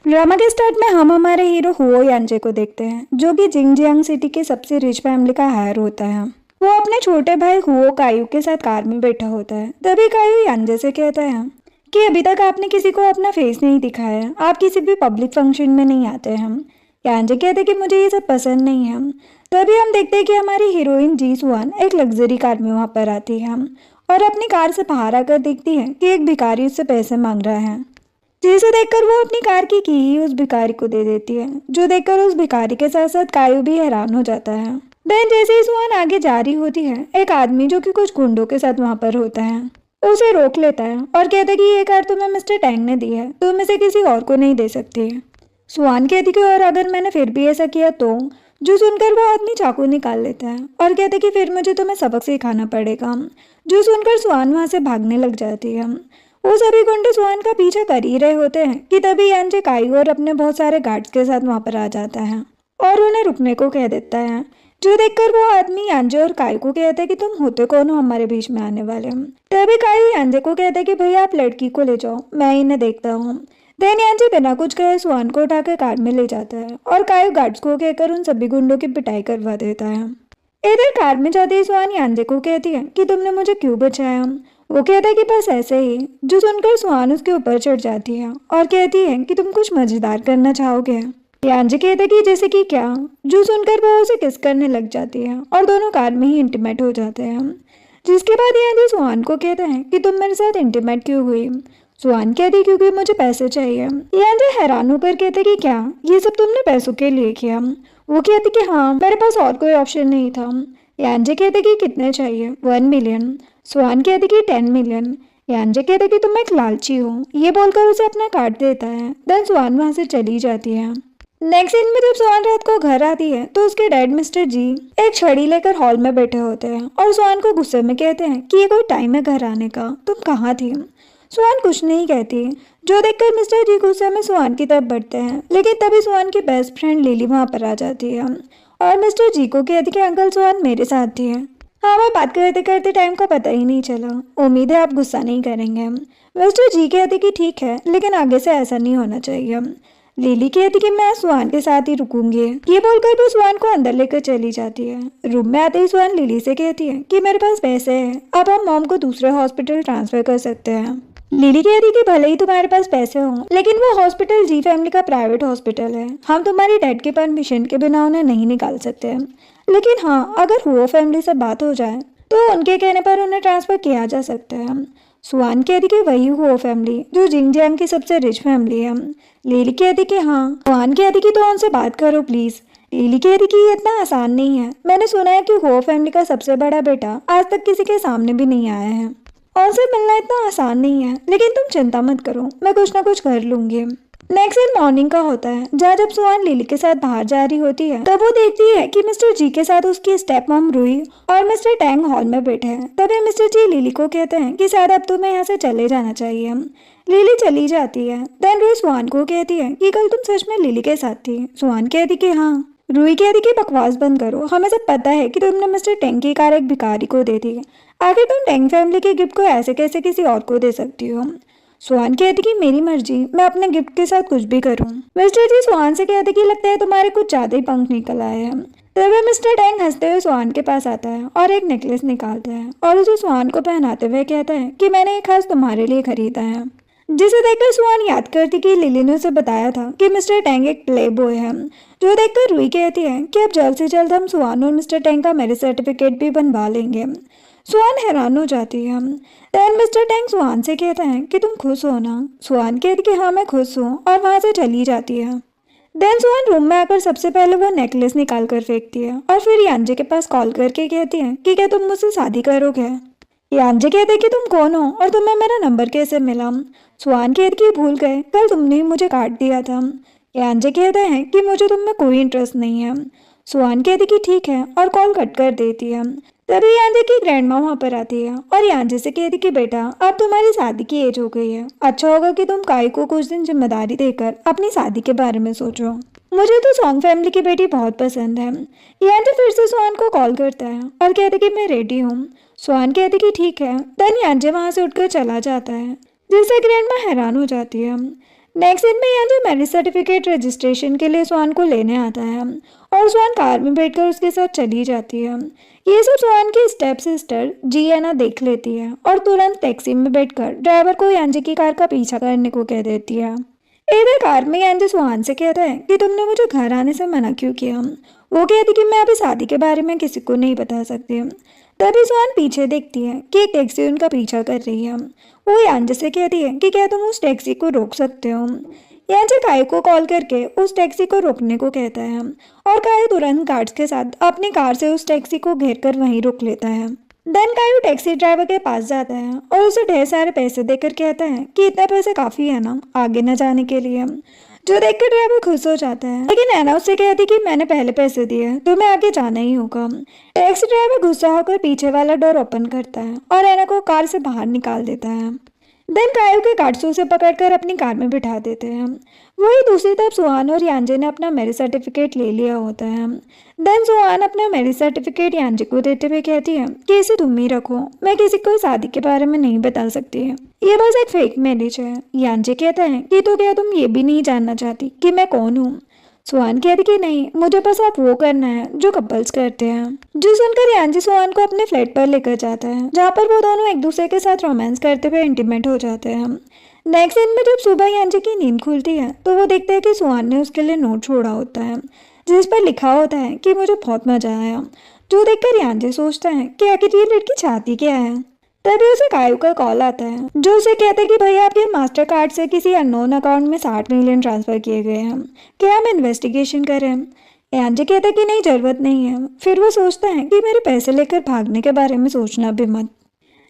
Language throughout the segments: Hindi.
ड्रामा के स्टार्ट में हम हमारे हीरो हुओ यांजे को देखते हैं, जो कि जिंगजियांग सिटी की सबसे रिच फैमिली का हायर होता है। वो अपने छोटे भाई हुओ कायू के साथ कार में बैठा होता है। तभी कायू यांजे से कहता है कि अभी तक आपने किसी को अपना फेस नहीं दिखाया, आप किसी भी पब्लिक फंक्शन में नहीं आते हैं। यांजे कहते कि मुझे ये सब पसंद नहीं है। तभी हम देखते हैं कि हमारी हीरोइन जी सुआन एक लग्जरी कार में वहाँ पर आती है और अपनी कार से बाहर आकर देखती है कि एक भिखारी उससे पैसे मांग रहा है, जिसे देखकर वो अपनी कार की ही उस भिखारी को दे देती है, जो देखकर उस भिखारी के साथ साथ कायू भी हैरान हो जाता है। देन जैसे ही सुहान आगे जा रही होती है, एक आदमी जो कि कुछ गुंडों के साथ वहाँ पर होता है उसे रोक लेता है और कहता है कि ये कार तुम्हें मिस्टर टैंग ने दी है, तुम इसे किसी और को नहीं दे सकती। सुहान कहती कि और अगर मैंने फिर भी ऐसा किया तो। जो सुनकर वो आदमी चाकू निकाल लेता है और कहता है कि फिर मुझे तुम्हें सबक सिखाना पड़ेगा। जो सुनकर सुहान वहाँ से भागने लग जाती है। वो सभी गुंडे सुहान का पीछा कर ही रहे होते हैं कि तभी यांजे कायू और अपने बहुत सारे गार्ड्स के साथ वहाँ पर आ जाता है और उन्हें रुकने को कह देता है। जो देखकर वो आदमी यांजे और कायू को कहता है कि तुम होते कौन हो हमारे बीच में आने वाले। तभी कायू यांजे को कहता है कि भैया आप लड़की को ले जाओ, मैं इन्हें देखता हूँ। देन यांजे बिना कुछ कहे सुहान को उठाकर कार में ले जाता है और कायू गार्ड्स को कहकर उन सभी गुंडों की पिटाई करवा देता है। इधर कार में जाते ही सुहान यांजे को कहती है कि तुमने मुझे क्यों बचाया। वो कहता है कि बस ऐसे ही। जो सुनकर सुहान उसके ऊपर चढ़ जाती है और कहती है कि तुम कुछ मजेदार करना चाहोगे। यांजे कहता है कि जैसे कि क्या। जो सुनकर वो उसे किस करने लग जाती है और दोनों कार में ही इंटीमेट हो जाते हैं। जिसके बाद यांजे सुहान को कहता है कि तुम मेरे साथ इंटीमेट क्यों हुई। सुहान कहती क्योंकि मुझे पैसे चाहिए। यांजे हैरान होकर कहते कि क्या ये सब तुमने पैसों के लिए किया। वो कहती कि हाँ, मेरे पास और कोई ऑप्शन नहीं था। यांजे कहते कि कितने चाहिए। 1 मिलियन। सुहान कहते कि 10 मिलियन। यांजे कहते कि तुम एक लालची हो। ये बोलकर उसे अपना कार्ड देता है। देन सुहान वहाँ से चली जाती है। नेक्स्ट सीन में जब सुहान रात को घर आती है तो उसके डैड मिस्टर जी एक छड़ी लेकर हॉल में बैठे होते हैं और सुहान को गुस्से में कहते हैं कि ये कोई टाइम है घर आने का, तुम कहाँ थी। सुहान कुछ नहीं कहती। जो देखकर मिस्टर जी गुस्से में सुहान की तरफ बढ़ते हैं, लेकिन तभी सुहान की बेस्ट फ्रेंड लिली वहाँ पर आ जाती है और मिस्टर जी को कहती कि अंकल सुहान मेरे साथ थी। हाँ, मैं बात करते करते टाइम का पता ही नहीं चला। उम्मीद है आप गुस्सा नहीं करेंगे। मिस्टर जी कहते कि ठीक है, लेकिन आगे से ऐसा नहीं होना चाहिए। लिली कहती कि मैं सुहान के साथ ही रुकूंगी। ये बोलकर वो सुहान को अंदर लेकर चली जाती है। रूम में आते ही सुहान लिली से कहती है कि मेरे पास पैसे हैं, अब हम मॉम को दूसरे हॉस्पिटल ट्रांसफर कर सकते हैं। लिली कहती कि भले ही तुम्हारे पास पैसे हों, लेकिन वो हॉस्पिटल जी फैमिली का प्राइवेट हॉस्पिटल है, हम तुम्हारी डैड के परमिशन के बिना उन्हें नहीं निकाल सकते। लेकिन हाँ, अगर हुओ फैमिली से बात हो जाए तो उनके कहने पर उन्हें ट्रांसफर किया जा सकता है। सुहान कहती कि वही हुओ फैमिली जो जिंगजियांग की सबसे रिच फैमिली है। लिली कहती कि हाँ। सुहान कहती कि तो उनसे बात करो प्लीज। लिली कहती कि ये इतना आसान नहीं है, मैंने सुना है कि हुओ फैमिली का सबसे बड़ा बेटा आज तक किसी के सामने भी नहीं आया है और उसे मिलना इतना आसान नहीं है, लेकिन तुम चिंता मत करो, मैं कुछ ना कुछ कर लूंगी। नेक्स्ट दिन मॉर्निंग का होता है, जहाँ जब सुहान लिली के साथ बाहर जा रही होती है तब वो देखती है कि मिस्टर जी के साथ उसकी स्टेप मॉम रूही और मिस्टर टैंग हॉल में बैठे हैं। तभी मिस्टर जी लिली को कहते हैं कि शायद अब तुम्हें यहाँ से चले जाना चाहिए। लिली चली जाती है। देन रूही सुहान को कहती है कि कल तुम सच में लिली के साथ थी। सुहान कहती कि हाँ। रूही कहती कि बकवास बंद करो, हमें सब पता है कि तुमने मिस्टर टैंग की कार एक भिखारी को दे दी। आखिर तुम टैंग फैमिली के गिफ्ट को ऐसे कैसे किसी और को दे सकती हो। सुहान कहती कि मेरी मर्जी, मैं अपने गिफ्ट के साथ कुछ भी करूं। मिस्टर जी सुहान से कहते कि लगता है तुम्हारे कुछ ज्यादा ही पंख निकल आए हैं। तभी मिस्टर टैंग हंसते हुए सुहान के पास आता है और एक नेकलेस निकालता है और उसे सुहान को पहनाते हुए कहता है कि मैंने एक खास तुम्हारे लिए खरीदा है। जिसे देखकर सुहान याद करती कि लिली ने उसे बताया था कि मिस्टर टैंग एक प्ले बॉय है। जो देखकर रूही कहती है कि अब जल्द से जल्द हम सुहान और मिस्टर टैंग का मैरिज सर्टिफिकेट भी बनवा लेंगे। सुहान हैरान हो जाती है। देन मिस्टर टैंग सुहान से कहता है कि तुम खुश हो ना। सुहान कहती कि हाँ मैं खुश हूँ और वहाँ से चली जाती है। देन सुहान रूम में आकर सबसे पहले वो नेकलेस निकाल कर फेंकती है और फिर यांजे के पास कॉल करके कहती है कि क्या तुम मुझसे शादी करोगे। यांजे कहते कि तुम कौन हो और तुम्हें मेरा नंबर कैसे मिला। सुहान कहती कि भूल गए, कल तुमने ही मुझे काट दिया था। यांजे कहते हैं कि मुझे तुम में कोई इंटरेस्ट नहीं है। सुहान कहती कि ठीक है और कॉल कट कर देती है। तभी यांजे की ग्रैंडमा वहाँ पर आती है और यांजे से कहती कि बेटा अब तुम्हारी शादी की एज हो गई है, अच्छा होगा कि तुम काई को कुछ दिन जिम्मेदारी देकर अपनी शादी के बारे में सोचो। मुझे तो सॉन्ग फैमिली की बेटी बहुत पसंद है। यांजे फिर से सुहान को कॉल करता है और कहते कि मैं रेडी हूँ। सुहान कहती कि ठीक है। देन यांजे वहाँ से उठकर चला जाता है, जिससे ग्रैंडमा हैरान हो जाती है। नेक्स्ट सीन में यांजे मैरिज सर्टिफिकेट रजिस्ट्रेशन के लिए सुहान को लेने आता है और सुहान कार में बैठकर उसके साथ चली जाती है। ये सब सुहान की स्टेप सिस्टर जियाना देख लेती है और तुरंत टैक्सी में बैठकर ड्राइवर को यांजे की कार का पीछा करने को कह देती है। इधर कार में यांजे सुहान से कहता है कि तुमने मुझे घर आने से मना क्यों किया। वो कहती कि मैं अभी शादी के बारे में किसी को नहीं बता सकती। तभी सुहान पीछे देखती है कि एक टैक्सी उनका पीछा कर रही है। वो यांजे से कहती है कि क्या तुम उस टैक्सी को रोक सकते हो। यांजे कायू को कॉल करके उस टैक्सी को रोकने को कहता है और कायू तुरंत गार्ड्स के साथ अपनी कार से उस टैक्सी को घेर कर वहीं रोक लेता है। देन कायू टैक्सी ड्राइवर के पास जाता है और उसे ढेर सारे पैसे देकर कहता है कि इतने पैसे काफ़ी है ना आगे न जाने के लिए, जो देखकर ड्राइवर खुश हो जाता है। लेकिन ऐना उससे कहती कि मैंने पहले पैसे दिए, तुम्हें आगे जाना ही होगा। टैक्सी ड्राइवर गुस्सा होकर पीछे वाला डोर ओपन करता है और ऐना को कार से बाहर निकाल देता है। देन कायू के गार्ड्स उसे पकड़कर अपनी कार में बिठा देते हैं। वही दूसरी तरफ सुहान और यांजे ने अपना मैरिज सर्टिफिकेट ले लिया होता है। देन सुहान अपना मैरिज सर्टिफिकेट यांजे को देते हुए कहती है कि इसे तुम ही रखो, मैं किसी को शादी के बारे में नहीं बता सकती। ये बस एक फेक मैरिज है। यांजे कहता है कि तो क्या तुम ये भी नहीं जानना चाहती कि मैं कौन हूँ। सुहान कहती कि नहीं, मुझे बस आप वो करना है जो कपल्स करते हैं। जो सुनकर यांजे सुहान को अपने फ्लैट पर लेकर जाता है जहाँ पर वो दोनों एक दूसरे के साथ रोमांस करते हुए इंटीमेट हो जाते हैं। नेक्स्ट दिन में जब सुबह यांजे की नींद खुलती है तो वो देखते हैं कि सुहान ने उसके लिए नोट छोड़ा होता है जिस पर लिखा होता है कि मुझे बहुत मजा आया। जो देखकर यांजे सोचता है कि आखिर ये लड़की चाहती क्या है। तभी उसे कायू का कॉल आता है जो उसे कहते हैं कि भैया आपके मास्टर कार्ड से किसी अननोन अकाउंट में 60 मिलियन ट्रांसफर किए गए हैं, क्या हम इन्वेस्टिगेशन करें। यांजे कहता है कि नहीं, जरूरत नहीं है। फिर वो सोचता है कि मेरे पैसे लेकर भागने के बारे में सोचना भी मत।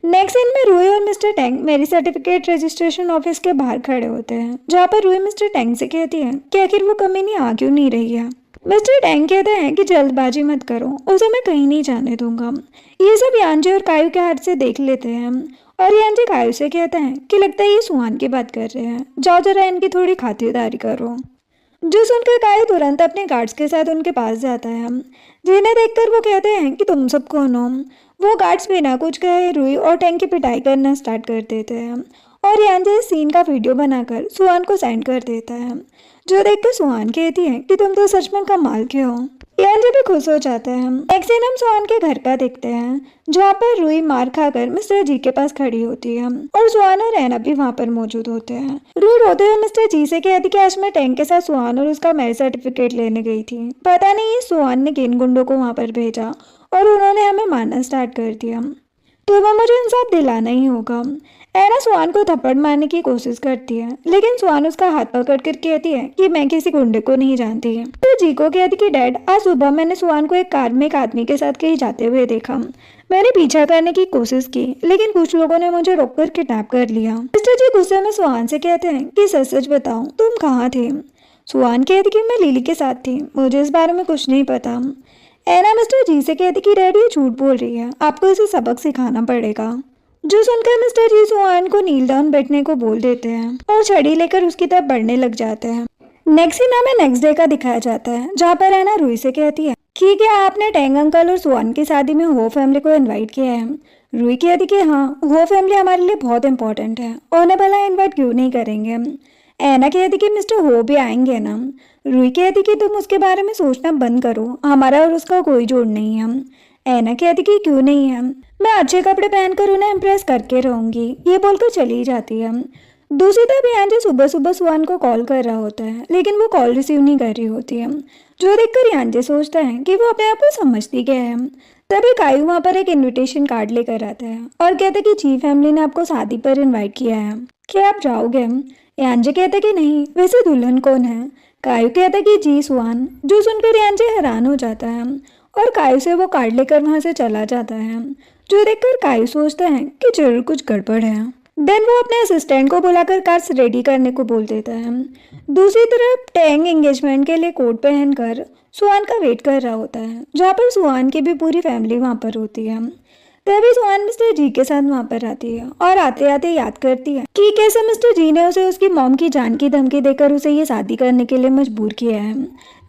नेक्स्ट सीन में रूही और mister Tang marriage certificate registration office के बाहर खड़े होते हैं जहाँ पर रूही मिस्टर टैंग से कहती है कि आखिर वो कमीनी आ क्यों नहीं रही है। मिस्टर टैंग कहते हैं कि जल्दबाजी मत करो, उसे मैं कहीं नहीं जाने दूंगा। ये सब यांजे और कायू के हाथ से देख लेते हैं और यांजे कायू से कहता है कि लगता है ये सुहान की बात कर रहे हैं, जाओ जरा इनकी थोड़ी खातिरदारी करो। जो सुनकर कायू तुरंत अपने गार्ड्स के साथ उनके पास जाता है जिन्हें देखकर वो कहते हैं कि तुम सब कौन हो। वो गार्ड्स बिना कुछ कहे रूही और टैंग की पिटाई करना स्टार्ट कर देते हैं और यांजे इस सीन का वीडियो बनाकर सुहान को सेंड कर देता है। जो देखकर सुहान कहती है कि तुम तो सच में कमाल के हो। यांजे भी खुश हो जाता है। एक सीन हम सुहान के घर का देखते हैं जहाँ पर रूही मार खाकर मिस्टर जी के पास खड़ी होती है और सुहान और ऐना भी वहाँ पर मौजूद होते हैं। रूही रोते हुए मिस्टर जी से कहती कि आज मैं टैंक के साथ सुहान और उसका मैरिज सर्टिफिकेट लेने गई थी। पता नहीं ये सुहान ने किन गुंडों को वहाँ पर भेजा और उन्होंने हमें मारना स्टार्ट कर दिया, तो वह मुझे इंसाफ दिलाना ही होगा। ऐना सुहान को थप्पड़ मारने की कोशिश करती है लेकिन सुहान उसका हाथ पकड़ कर कहती है कि मैं किसी गुंडे को नहीं जानती। तो जी को कहती कि डैड, आज सुबह मैंने सुहान को एक कार में एक आदमी के साथ कहीं जाते हुए देखा। मैंने पीछा करने की कोशिश की लेकिन कुछ लोगों ने मुझे रोककर किडनैप कर लिया। मिस्टर जी गुस्से में सुहान से कहते हैं कि सच सच बताओ तुम कहाँ थे। सुहान कहती कि मैं लिली के साथ थी, मुझे इस बारे में कुछ नहीं पता। ऐना मिस्टर जी से कहती कि डैडी ये झूठ बोल रही है, आपको इसे सबक सिखाना पड़ेगा। जो सुनकर मिस्टर जी सुहान को नील डाउन बैठने को बोल देते हैं और छड़ी लेकर उसकी तरफ बढ़ने लग जाते हैं। नेक्स्ट सीन हमें नेक्स्ट डे का दिखाया जाता है जहाँ पर ऐना रूही से कहती है कि क्या आपने टैंग अंकल और सुहान की शादी में हो फैमिली को इनवाइट किया है। रूही कहती कि हाँ, हो फैमिली हमारे लिए बहुत इंपॉर्टेंट है, उन्हें भला इन्वाइट क्यों नहीं करेंगे। ऐना कहती कि मिस्टर हो भी आएंगे ना। रूही कहती कि तुम उसके बारे में सोचना बंद करो, हमारा और उसका कोई जोड़ नहीं है। ऐना कहती कि क्यों नहीं है, मैं अच्छे कपड़े पहनकर उन्हें इम्प्रेस करके रहूंगी। ये बोलकर चली जाती है। दूसरी तरफ यांजे सुबह सुबह सुहान को कॉल कर रहा होता है लेकिन वो कॉल रिसीव नहीं कर रही होती है। जो देखकर यांजे सोचता है कि वो अपने आप को समझती क्या है। तभी कायू वहाँ पर एक इनविटेशन कार्ड लेकर आता है और कहता है कि जी फैमिली ने आपको शादी पर इन्वाइट किया है, क्या आप जाओगे। यांजे कहता कि नहीं, वैसे दुल्हन कौन है। कायू कहता कि जी सुहान। जो सुनकर यांजे हैरान हो जाता है और कायू से वो कार्ड लेकर वहाँ से चला जाता है। जो देखकर कायू सोचता है कि जरूर कुछ गड़बड़ है। देन वो अपने असिस्टेंट को बुलाकर कार्ड्स रेडी करने को बोल देता है। दूसरी तरफ टैंग एंगेजमेंट के लिए कोट पहनकर सुहान का वेट कर रहा होता है जहाँ पर सुहान की भी पूरी फैमिली वहाँ पर होती है। तभी सुहान मिस्टर जी के साथ वहाँ पर आती है और आते आते याद करती है कि कैसे मिस्टर जी ने उसे उसकी मॉम की जान की धमकी देकर उसे ये शादी करने के लिए मजबूर किया है।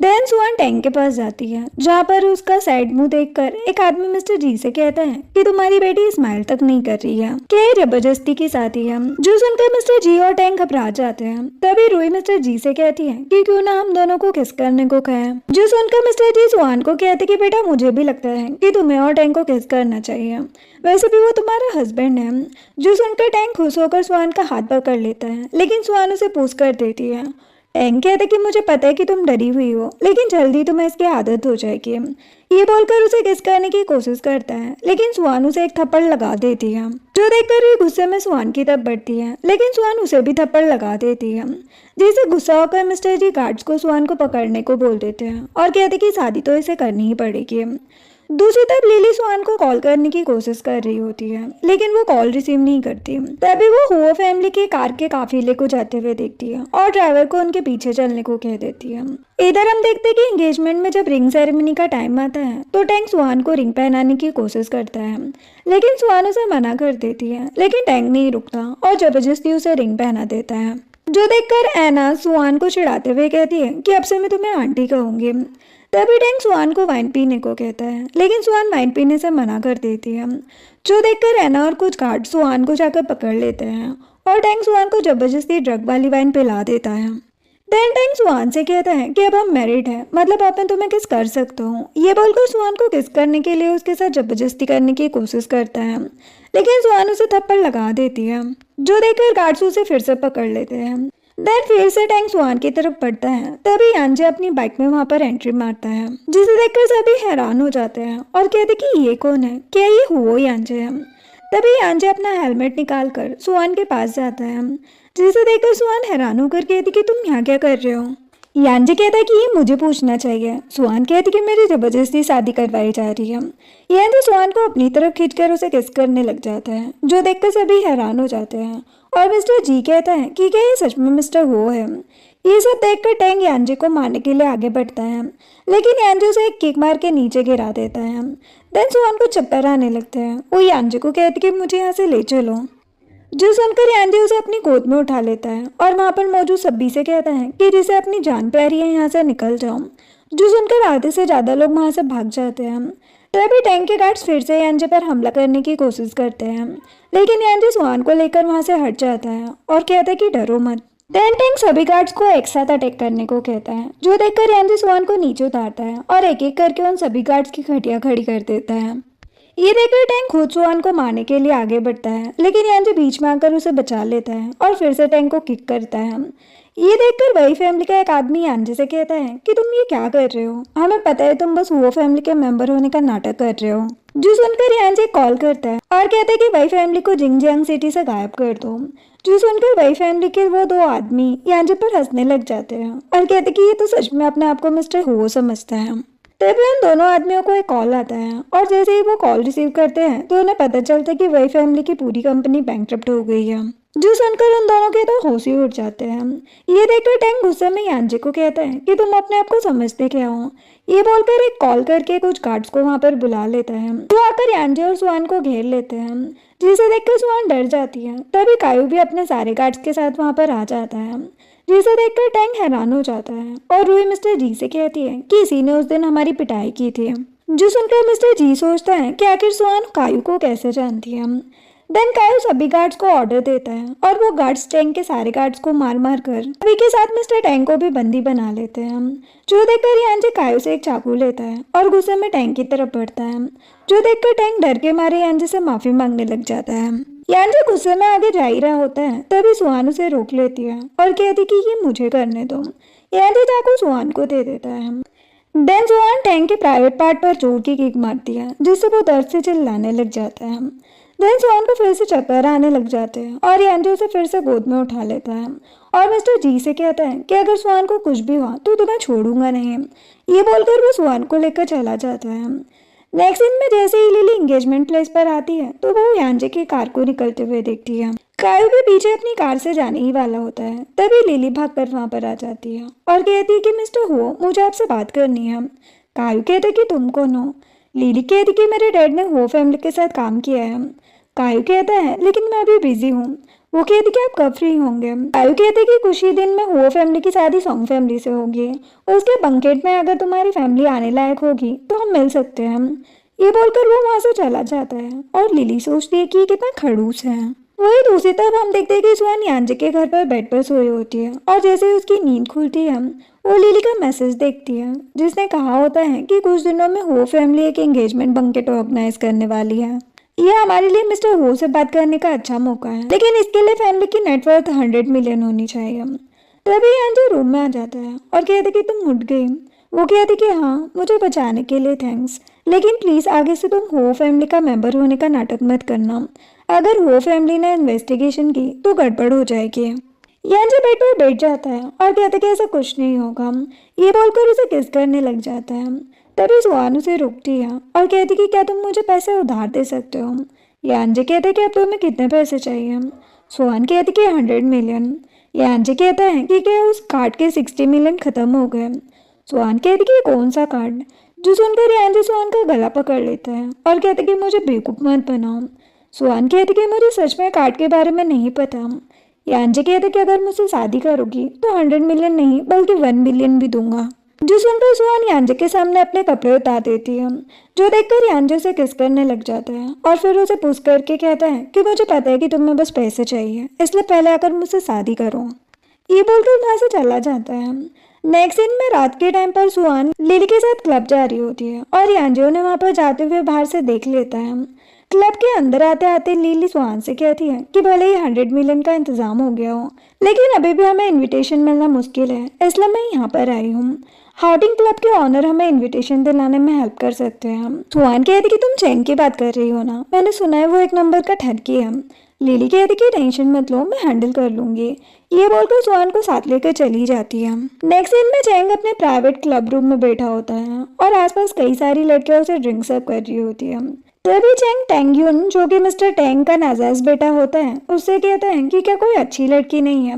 देन सुहान टैंक के पास जाती है जहाँ पर उसका सैड मुंह देखकर एक आदमी मिस्टर जी से कहता है कि तुम्हारी बेटी स्माइल तक नहीं कर रही है, क्या ये जबरदस्ती की शादी है। जो सुनकर मिस्टर जी और टैंक घबरा जाते हैं। तभी रूही मिस्टर जी से कहती है कि क्यों ना हम दोनों को किस करने को कहे। जो सुनकर मिस्टर जी सुहान को कहते कि बेटा मुझे भी लगता है कि तुम्हें और टैंक को किस करना चाहिए, वैसे भी वो तुम्हारा हस्बैंड है। जो सुनकर टैंक खुश होकर सुहान का हाथ पकड़ लेता है, लेकिन सुहान उसे पूछ कर देती है। टैंक कहता है कि मुझे पता है कि तुम डरी हुई हो, लेकिन जल्दी तुम्हें इसकी आदत हो जाएगी। ये बोलकर उसे किस करने की कोशिश करता है, लेकिन सुहान उसे एक थप्पड़ लगा देती है। जो देखकर ये गुस्से में सुहान की तरफ बढ़ती है, लेकिन सुहान उसे भी थप्पड़ लगा देती है। जिससे गुस्सा होकर मिस्टर जी गार्ड्स को सुहान को पकड़ने को बोल देते हैं और कहते कि शादी तो इसे करनी ही पड़ेगी। दूसरी तरफ लिली सुहान को कॉल करने की कोशिश कर रही होती है, लेकिन वो कॉल रिसीव नहीं करती। तभी वो हुओ फैमिली के कार के काफिले को जाते हुए देखती है और ड्राइवर को उनके पीछे चलने को कह देती है। इधर हम देखते हैं कि एंगेजमेंट में जब रिंग सेरेमनी का टाइम आता है तो टैंक सुहान को रिंग पहनाने की कोशिश करता है, लेकिन सुहान उसे मना कर देती है। लेकिन टैंक नहीं रुकता और जबरदस्ती उसे रिंग पहना देता है। जो देखकर एना सुहान को चिढ़ाते हुए कहती है कि अब से मैं तुम्हें आंटी कहूंगी। तभी टैंक सुहान को वाइन पीने को कहता है, लेकिन सुहान वाइन पीने से मना कर देती है। जो देखकर एना और कुछ गार्ड सुहान को जाकर पकड़ लेते हैं और टैंक सुहान को जबरदस्ती ड्रग वाली वाइन पिला देता है। देन टैंक सुहान से कहता है कि अब हम मैरिड हैं, मतलब अब मैं तुम्हें किस कर सकता हूँ। ये बोलकर सुहान को किस करने के लिए उसके साथ जबरदस्ती करने की कोशिश करता है, लेकिन सुहान उसे थप्पड़ लगा देती है। जो देखकर गार्ड्स उसे फिर से पकड़ लेते हैं। देन फिर से टैंक सुहान की तरफ बढ़ता है। तभी यांजे अपनी बाइक में वहां पर एंट्री मारता है, जिसे देखकर सभी हैरान हो जाते हैं और कहते कि ये कौन है, क्या ये हुओ यांजे है। तभी यांजे अपना हेलमेट निकाल कर सुहान के पास जाता है, जिसे देखकर सुहान हैरान होकर कहती कि तुम यहाँ क्या कर रहे हो। यांजे कहता है कि ये मुझे पूछना चाहिए। सुहान कहती कि मेरी जबरदस्ती शादी करवाई जा रही है। यांजे सुहान को अपनी तरफ खींचकर उसे किस करने लग जाता है, जो देखकर सभी हैरान हो जाते हैं और मिस्टर जी कहता है कि क्या ये सच में मिस्टर हो है। ये सब देखकर टैंक यांजे को मारने के लिए आगे बढ़ता है, लेकिन यांजे उसे एक किक मार के नीचे गिरा देता है। देन सुहान को चक्कर आने लगते हैं। वो यांजे को कहती कि मुझे यहाँ से ले चलो। जो सुनकर यांजे उसे अपनी गोद में उठा लेता है और वहाँ पर मौजूद सभी से कहता है कि जिसे अपनी जान प्यारी है यहाँ से निकल जाओ। जो सुनकर आधे से ज्यादा लोग वहाँ से भाग जाते हैं। तभी टैंक के गार्ड्स फिर से यांजे पर हमला करने की कोशिश करते हैं, लेकिन यांजे सुहान को लेकर वहां से हट जाता है और कहता है कि डरो मत। देन टैंक सभी गार्ड्स को एक साथ अटैक करने को कहता है, जो देखकर यांजे सुहान को नीचे उतारता है और एक एक करके उन सभी गार्ड्स की खटिया खड़ी कर देता है। ये देखकर टैंक खुद सुहान को मारने के लिए आगे बढ़ता है, लेकिन यांजे बीच में आकर उसे बचा लेता है और फिर से टैंक को किक करता है। ये देखकर वही फैमिली का एक आदमी यांजे से कहता है कि तुम ये क्या कर रहे हो, हमें पता है तुम बस वो फैमिली के मेंबर होने का नाटक कर रहे हो। जो सुनकर यांजे कॉल करता है और कहता है कि वही फैमिली को जिंगजियांग सिटी से गायब कर दो। जो सुनकर वही फैमिली के वो दो आदमी यांजे पर हंसने लग जाते हैं और कहते कि ये तो सच में अपने आप को मिस्टर हो समझता है। तभी उन दोनों आदमियों को एक कॉल आता है और जैसे ही वो कॉल रिसीव करते हैं तो उन्हें पता चलता है कि वही फैमिली की पूरी कंपनी बैंकरप्ट हो गई है। जो सुनकर उन दोनों के तो होश ही उड़ जाते हैं। ये देखकर टैंक गुस्से में यांजे को कहता है कि तुम अपने आप को समझते क्या हो। ये बोलकर एक कॉल करके कुछ गार्ड्स को वहां पर बुला लेता है, जो आकर यांजे और सुहान को घेर लेते हैं, जिसे देखकर सुहान डर जाती है। तभी कायू भी अपने सारे गार्ड्स के साथ वहां पर आ जाता है, जिसे देखकर टैंक हैरान हो जाता है और रूही मिस्टर जी से कहती है कि इसी ने उस दिन हमारी पिटाई की थी। जो सुनकर मिस्टर जी सोचता है कि आखिर सुहान कायू को कैसे जानती है। देन कायू सभी गार्ड्स को ऑर्डर देता है और वो गार्ड्स टैंक के सारे गार्ड्स को मार मार कर सभी के साथ मिस्टर टैंक को भी बंदी बना लेते हैं। जो देखकर यांजे कायू से एक चाकू लेता है और गुस्से में टैंक की तरफ बढ़ता है, जो देखकर टैंक डर के मारे यांजे से माफी मांगने लग जाता है। यांजे गुस्से में आगे जा ही रहा होता है, तभी सुहान उसे रोक लेती है और कहती कि ये मुझे करने दो। यांजे चाकू सुहान को दे देता है। देन सुहान टैंक के प्राइवेट पार्ट पर जोर की किक मारती है, जिससे वो दर्द से चिल्लाने लग जाता है। देन सुहान को फिर से चक्कर आने लग जाते हैं और यांजे उसे फिर से गोद में उठा लेता है और मिस्टर जी से कहता है कि अगर सुहान को कुछ भी हुआ तो तुम्हें छोड़ूंगा नहीं। ये बोलकर वो सुहान को लेकर चला जाता है। नेक्स्ट सीन में जैसे ही लिली एंगेजमेंट प्लेस पर आती है तो वो यांजे की कार को निकलते हुए देखती है। कायू भी पीछे अपनी कार से जाने ही वाला होता है, तभी लिली भागकर वहां पर आ जाती है और कहती है कि मिस्टर हो, मुझे आपसे बात करनी है। कायू कहते कि तुम कौन हो। लिली कहती कि मेरे डैड ने हो फैमिली के साथ काम किया है। कायू कहता है लेकिन मैं अभी बिजी हूँ। वो कहती कि आप कब फ्री होंगे। कायू कहते कि कुछ ही दिन में हो फैमिली की शादी सॉन्ग फैमिली से होगी। उसके बंकेट में अगर तुम्हारी फैमिली आने लायक होगी तो हम मिल सकते हैं। ये बोलकर वो वहाँ से चला जाता है और लिली सोचती है कि कितना खड़ूस है। वही दूसरी तरफ हम देखते हैं कि सुहान यांजे के घर पर बेड पर सोई होती है और जैसे ही उसकी नींद खुलती है वो लिली का मैसेज देखती है जिसने कहा होता है कि कुछ दिनों में हो फैमिली एक एंगेजमेंट बंकेट ऑर्गेनाइज करने वाली है। यह हमारे लिए मिस्टर हो से बात करने का अच्छा मौका है, लेकिन इसके लिए फैमिली की नेटवर्थ 100 मिलियन होनी चाहिए। तभी यांजे रूम में आ जाता है और कहते कि तुम उठ गई। वो कहती कि हाँ, मुझे बचाने के लिए थैंक्स, लेकिन प्लीज़ आगे से तुम हो फैमिली का मेंबर होने का नाटक मत करना। अगर हो फैमिली ने इन्वेस्टिगेशन की तो गड़बड़ हो जाएगी। यांजे बेड पर बैठ जाता है और कहता कि ऐसा कुछ नहीं होगा। ये बोलकर उसे किस करने लग जाता है। तभी सुहान उसे रोकती है और कहती कि क्या तुम मुझे पैसे उधार दे सकते हो। यांजे कहते कि अब तुम्हें कितने पैसे चाहिए। सुहान कहती कि 100 मिलियन। यांजे कहता है कि क्या उस कार्ड के 60 मिलियन खत्म हो गए। सुहान कहती कि कौन सा कार्ड। जो सुनकर यांजे सुहान का गला पकड़ लेता है और कहते कि मुझे बेवकूफ़ मत बनाओ। सुहान कहती कि मुझे सच में कार्ड के बारे में नहीं पता। यांजे कहते कि अगर मुझसे शादी करोगी तो 100 मिलियन नहीं बल्कि 1 बिलियन भी दूंगा। जो सुनकर सुहान यांजे के सामने अपने कपड़े उतार देती है, जो देखकर यांजे से किस करने लग जाता है और फिर उसे पुश करके कहता है कि मुझे पता है कि तुम्हें बस पैसे चाहिए, इसलिए पहले आकर मुझसे शादी करो। ये बोलकर वहाँ से चला जाता है। नेक्स्ट दिन में रात के टाइम पर सुहान लिली के साथ क्लब जा रही होती है और यांजे उन्हें वहाँ पर जाते हुए बाहर से देख लेता है। क्लब के अंदर आते आते लिली सुहान से कहती है कि भले ही 100 मिलियन का इंतजाम हो गया हो, लेकिन अभी भी हमें इनविटेशन मिलना मुश्किल है, इसलिए मैं यहाँ पर आई हूँ। हाउटिंग क्लब के ऑनर हमें इनविटेशन दिलाने में हेल्प कर सकते हैं। सुहान कहती कि तुम चैंग की बात कर रही हो ना, मैंने सुना है वो एक नंबर का ठरकी है। लिली कहती कि टेंशन मत लो, मैं हैंडल कर लूंगी। ये बोलकर सुहान को साथ लेकर चली जाती है। नेक्स्ट दिन में चैंग अपने प्राइवेट क्लब रूम में बैठा होता है और आसपास कई सारी लड़कियां उसे ड्रिंक सर्व कर रही होती है। तभी चैंग टैंग यून, जो कि मिस्टर टैंग का नाजायज बेटा होता है, उससे कहता है कि क्या कोई अच्छी लड़की नहीं है।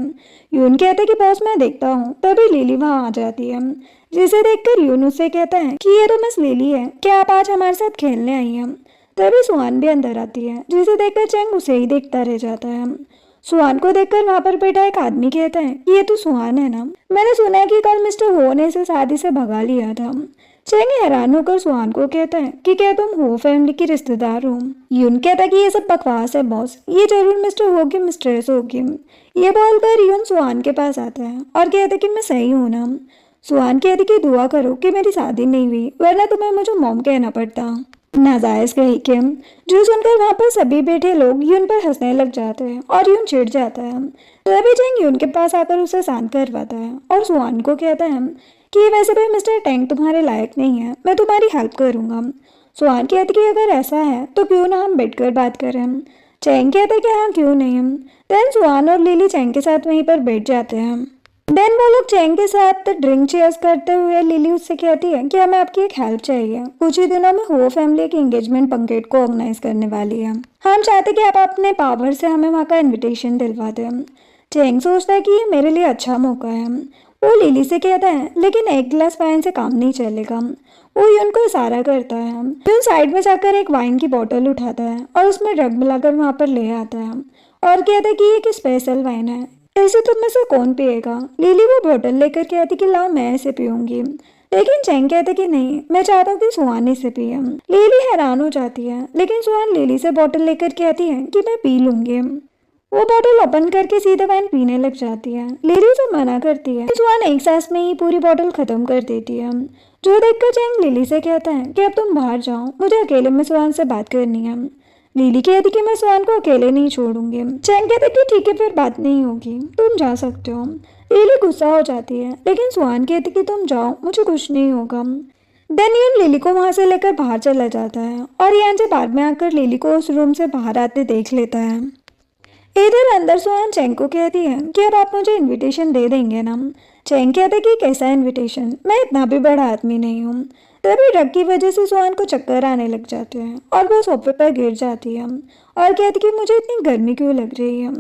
यून कहता है कि बॉस मैं देखता हूँ। तभी लिली वहाँ आ जाती है, जिसे देखकर यून उससे कहता है कि ये तो मिस लिली है, क्या आप आज हमारे साथ खेलने आई हैं। तभी सुहान भी अंदर आती है, जिसे देखकर चैंग उसे ही देखता रह जाता है। सुहान को देखकर वहाँ पर बैठा एक आदमी कहता है कि ये तो सुहान है ना, मैंने सुना है कि कल मिस्टर हो ने इसे शादी से भगा लिया था। चैंग हैरान होकर सुहान को कहता है कि क्या तुम हो फैमिली की रिश्तेदार हो। यून कहता है कि ये सब बकवास है बॉस, ये जरूर मिस्टर हो की मिस्ट्रेस होगी। ये बोलकर यून सुहान के पास आता है और कहता है कि मैं सही हूँ ना। सुहान कहती कि दुआ करो कि मेरी शादी नहीं हुई, वरना तुम्हें मुझे मॉम कहना पड़ता। नाजायज कही के जो सुनकर वहाँ पर सभी बैठे लोग यून पर हंसने लग जाते हैं और यून चिढ़ जाता है। तभी चैंग यून के पास आकर उसे शांत करवाता है और सुहान को कहता है कि वैसे भी मिस्टर टैंग तुम्हारे लायक नहीं है, मैं तुम्हारी हेल्प करूँगा। सुहान कहती कि अगर ऐसा है तो क्यों ना हम बैठकर बात करें। चैंग कहता है कि हाँ क्यों नहीं। देन सुहान और लिली चैंग के साथ वहीं पर बैठ जाते हैं। देन वो लोग चैंग के साथ ड्रिंक चेयर्स करते हुए लिली उससे कहती है कि हमें आपकी एक हेल्प चाहिए। कुछ ही दिनों में हो फैमिली की एंगेजमेंट बंकेट को ऑर्गेनाइज करने वाली है। हम चाहते कि आप अपने पावर से हमें वहाँ का इनविटेशन दिलवा दें। चैंग सोचता है कि ये मेरे लिए अच्छा मौका है। वो लिली से कहता है लेकिन एक गिलास वाइन से काम नहीं चलेगा। वो यून को इशारा करता है। यून साइड में जाकर एक वाइन की बोतल उठाता है और उसमें ड्रग मिलाकर वहाँ पर ले आता है और कहता है कि ये एक स्पेशल वाइन है, ऐसे तुम में से कौन पिएगा। लिली वो बोतल लेकर कहती कि लाओ मैं इसे पीऊंगी, लेकिन चैंग कहते कि नहीं, मैं चाहता हूँ कि सुहान इसे पिए। लिली हैरान हो जाती है, लेकिन सुहान लिली से बोतल लेकर कहती है कि मैं पी लूंगी। वो बोतल ओपन करके सीधे वाइन पीने लग जाती है। लिली उसे मना करती है। सुहान एक सांस में ही पूरी बोतल खत्म कर देती है। जो देखकर चैंग लिली से कहता है कि अब तुम बाहर जाओ, मुझे अकेले में सुहान से बात करनी है। लिली कहती कि मैं सुहान को अकेले नहीं छोड़ूंगी। चैंग कहते कि ठीक है फिर बात नहीं होगी, तुम जा सकते हो। लिली गुस्सा हो जाती है, लेकिन सुहान कहती कि तुम जाओ, मुझे कुछ नहीं होगा। देन यून लिली को वहाँ से लेकर बाहर चला जाता है और यांजे बाद में आकर लिली को उस रूम से बाहर आते देख लेता है। इधर अंदर सुहान चैंग को कहती है कि अब आप मुझे इनविटेशन दे देंगे ना। चैंग कहता है कि कैसा इनविटेशन, मैं इतना भी बड़ा आदमी नहीं हूँ। तभी ड्रग की वजह से सुहान को चक्कर आने लग जाते हैं और वो सोफे पर गिर जाती है और कहती कि मुझे इतनी गर्मी क्यों लग रही है।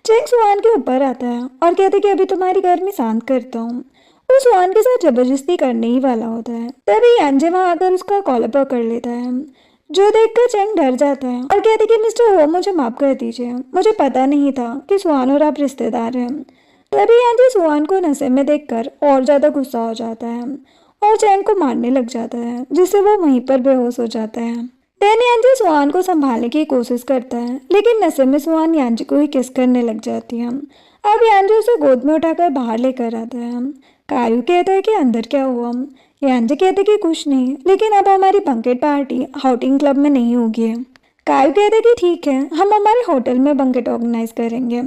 चैंग सुहान के ऊपर आता है और कहते कि अभी तुम्हारी गर्मी शांत करता हूँ। वो सुहान के साथ जबरदस्ती करने ही वाला होता है। तभी यांजे वहां आकर उसका कॉलर पकड़ लेता है, जो देखकर चैंग डर जाता है और कहते कि मिस्टर हो, मुझे माफ कर दीजिए, मुझे पता नहीं था कि सुहान और आप रिश्तेदार हैं। तभी यांजे सुहान को नशे में देखकर और ज्यादा गुस्सा हो जाता है और चैंग को मारने लग जाता है, जिससे वो वहीं पर बेहोश हो जाता है। टेन यांजे सुहान को संभालने की कोशिश करता है, लेकिन नशे में सुहान यांजे को ही किस करने लग जाती है। अब यांजे उसे गोद में उठाकर बाहर लेकर आता है। कायू कहता है कि अंदर क्या हुआ। यांजे कहते कि कुछ नहीं, लेकिन अब हमारी बंकेट पार्टी आउटिंग क्लब में नहीं होगी। कायू कहते कि ठीक है, हम हमारे होटल में बंकेट ऑर्गेनाइज करेंगे।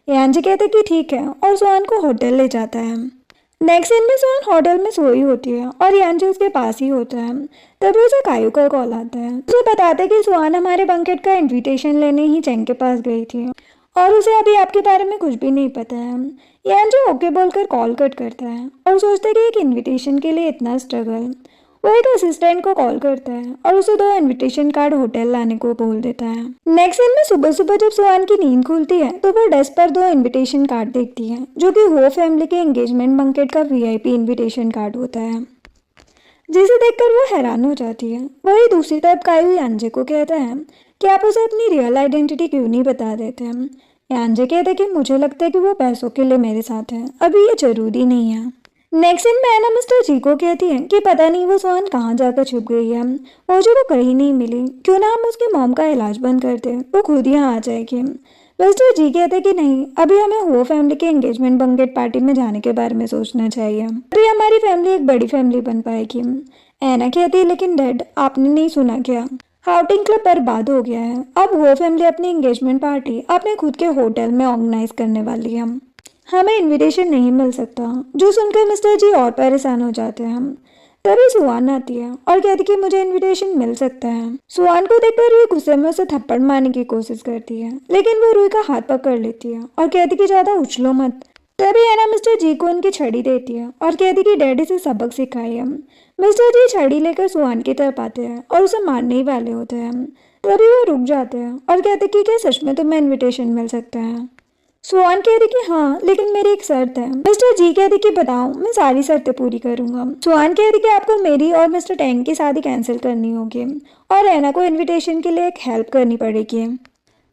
यांजे कहते कि ठीक है और सुहान को होटल ले जाता है। नेक्स्ट सीन में सुहान होटल में सोई होती है और यांजे उसके पास ही होता है। तभी उसे कायू का कॉल आता है। उसे बताते हैं कि सुहान हमारे बंकेट का इनविटेशन लेने ही चैंग के पास गई थी और उसे अभी आपके बारे में कुछ भी नहीं पता है। यांजे ओके बोलकर कॉल कट करता है और सोचता है कि एक इनविटेशन के लिए इतना स्ट्रगल। वो एक असिस्टेंट को कॉल करता है और उसे 2 इनविटेशन कार्ड होटल लाने को बोल देता है। नेक्स्ट दिन में सुबह सुबह जब सुहान की नींद खुलती है तो वो डेस्क पर 2 इनविटेशन कार्ड देखती है, जो कि हो फैमिली के एंगेजमेंट बंकेट का वीआईपी इनविटेशन कार्ड होता है, जिसे देखकर वो हैरान हो जाती है। वही दूसरी तरफ कायू यांजे को कहता है कि आप उसे अपनी रियल आइडेंटिटी क्यों नहीं बता देते हैं। यांजे कहते कि मुझे लगता है कि वो पैसों के लिए मेरे साथ है, अभी ये जरूरी नहीं है। नेक्स्ट सीन में एना मिस्टर जी को कहती है कि पता नहीं वो सुहान कहाँ जाकर छुप गई है, मुझे वो कहीं नहीं मिली, क्यों ना हम उसकी मॉम का इलाज बंद कर दें, वो खुद यहाँ आ जाएगी। मिस्टर जी कहते कि नहीं, अभी हमें हो फैमिली के एंगेजमेंट बंकेट पार्टी में जाने के बारे में सोचना चाहिए, अभी हमारी फैमिली एक बड़ी फैमिली बन पाएगी। एना कहती है लेकिन डैड, आपने नहीं सुना क्या, आउटिंग क्लब बर्बाद हो गया है। अब वो फैमिली अपनी एंगेजमेंट पार्टी अपने खुद के होटल में ऑर्गेनाइज करने वाली है, हमें इनविटेशन नहीं मिल सकता। जो सुनकर मिस्टर जी और परेशान हो जाते हैं। तभी सुहान आती है और कहती कि मुझे इनविटेशन मिल सकता है। सुहान को देखकर रूही गुस्से में उसे थप्पड़ मारने की कोशिश करती है, लेकिन वो रूही का हाथ पकड़ लेती है और कहती कि ज्यादा उछलो मत। तभी एना मिस्टर जी को उनकी छड़ी देती है और कहती कि डैडी से सबक सिखाइए। मिस्टर जी छड़ी लेकर सुहान की तरफ आते हैं और उसे मारने ही वाले होते हैं। तभी वो रुक जाते हैं और कहते कि क्या सच में तुम्हें इन्विटेशन मिल सकता है। सुहान कहती कि हाँ, लेकिन मेरी एक शर्त है। मिस्टर जी कहती कि बताओ, मैं सारी शर्तें पूरी करूंगा। सुहान कहती कि आपको मेरी और मिस्टर टैंग की शादी कैंसिल करनी होगी और एना को इनविटेशन के लिए एक हेल्प करनी पड़ेगी।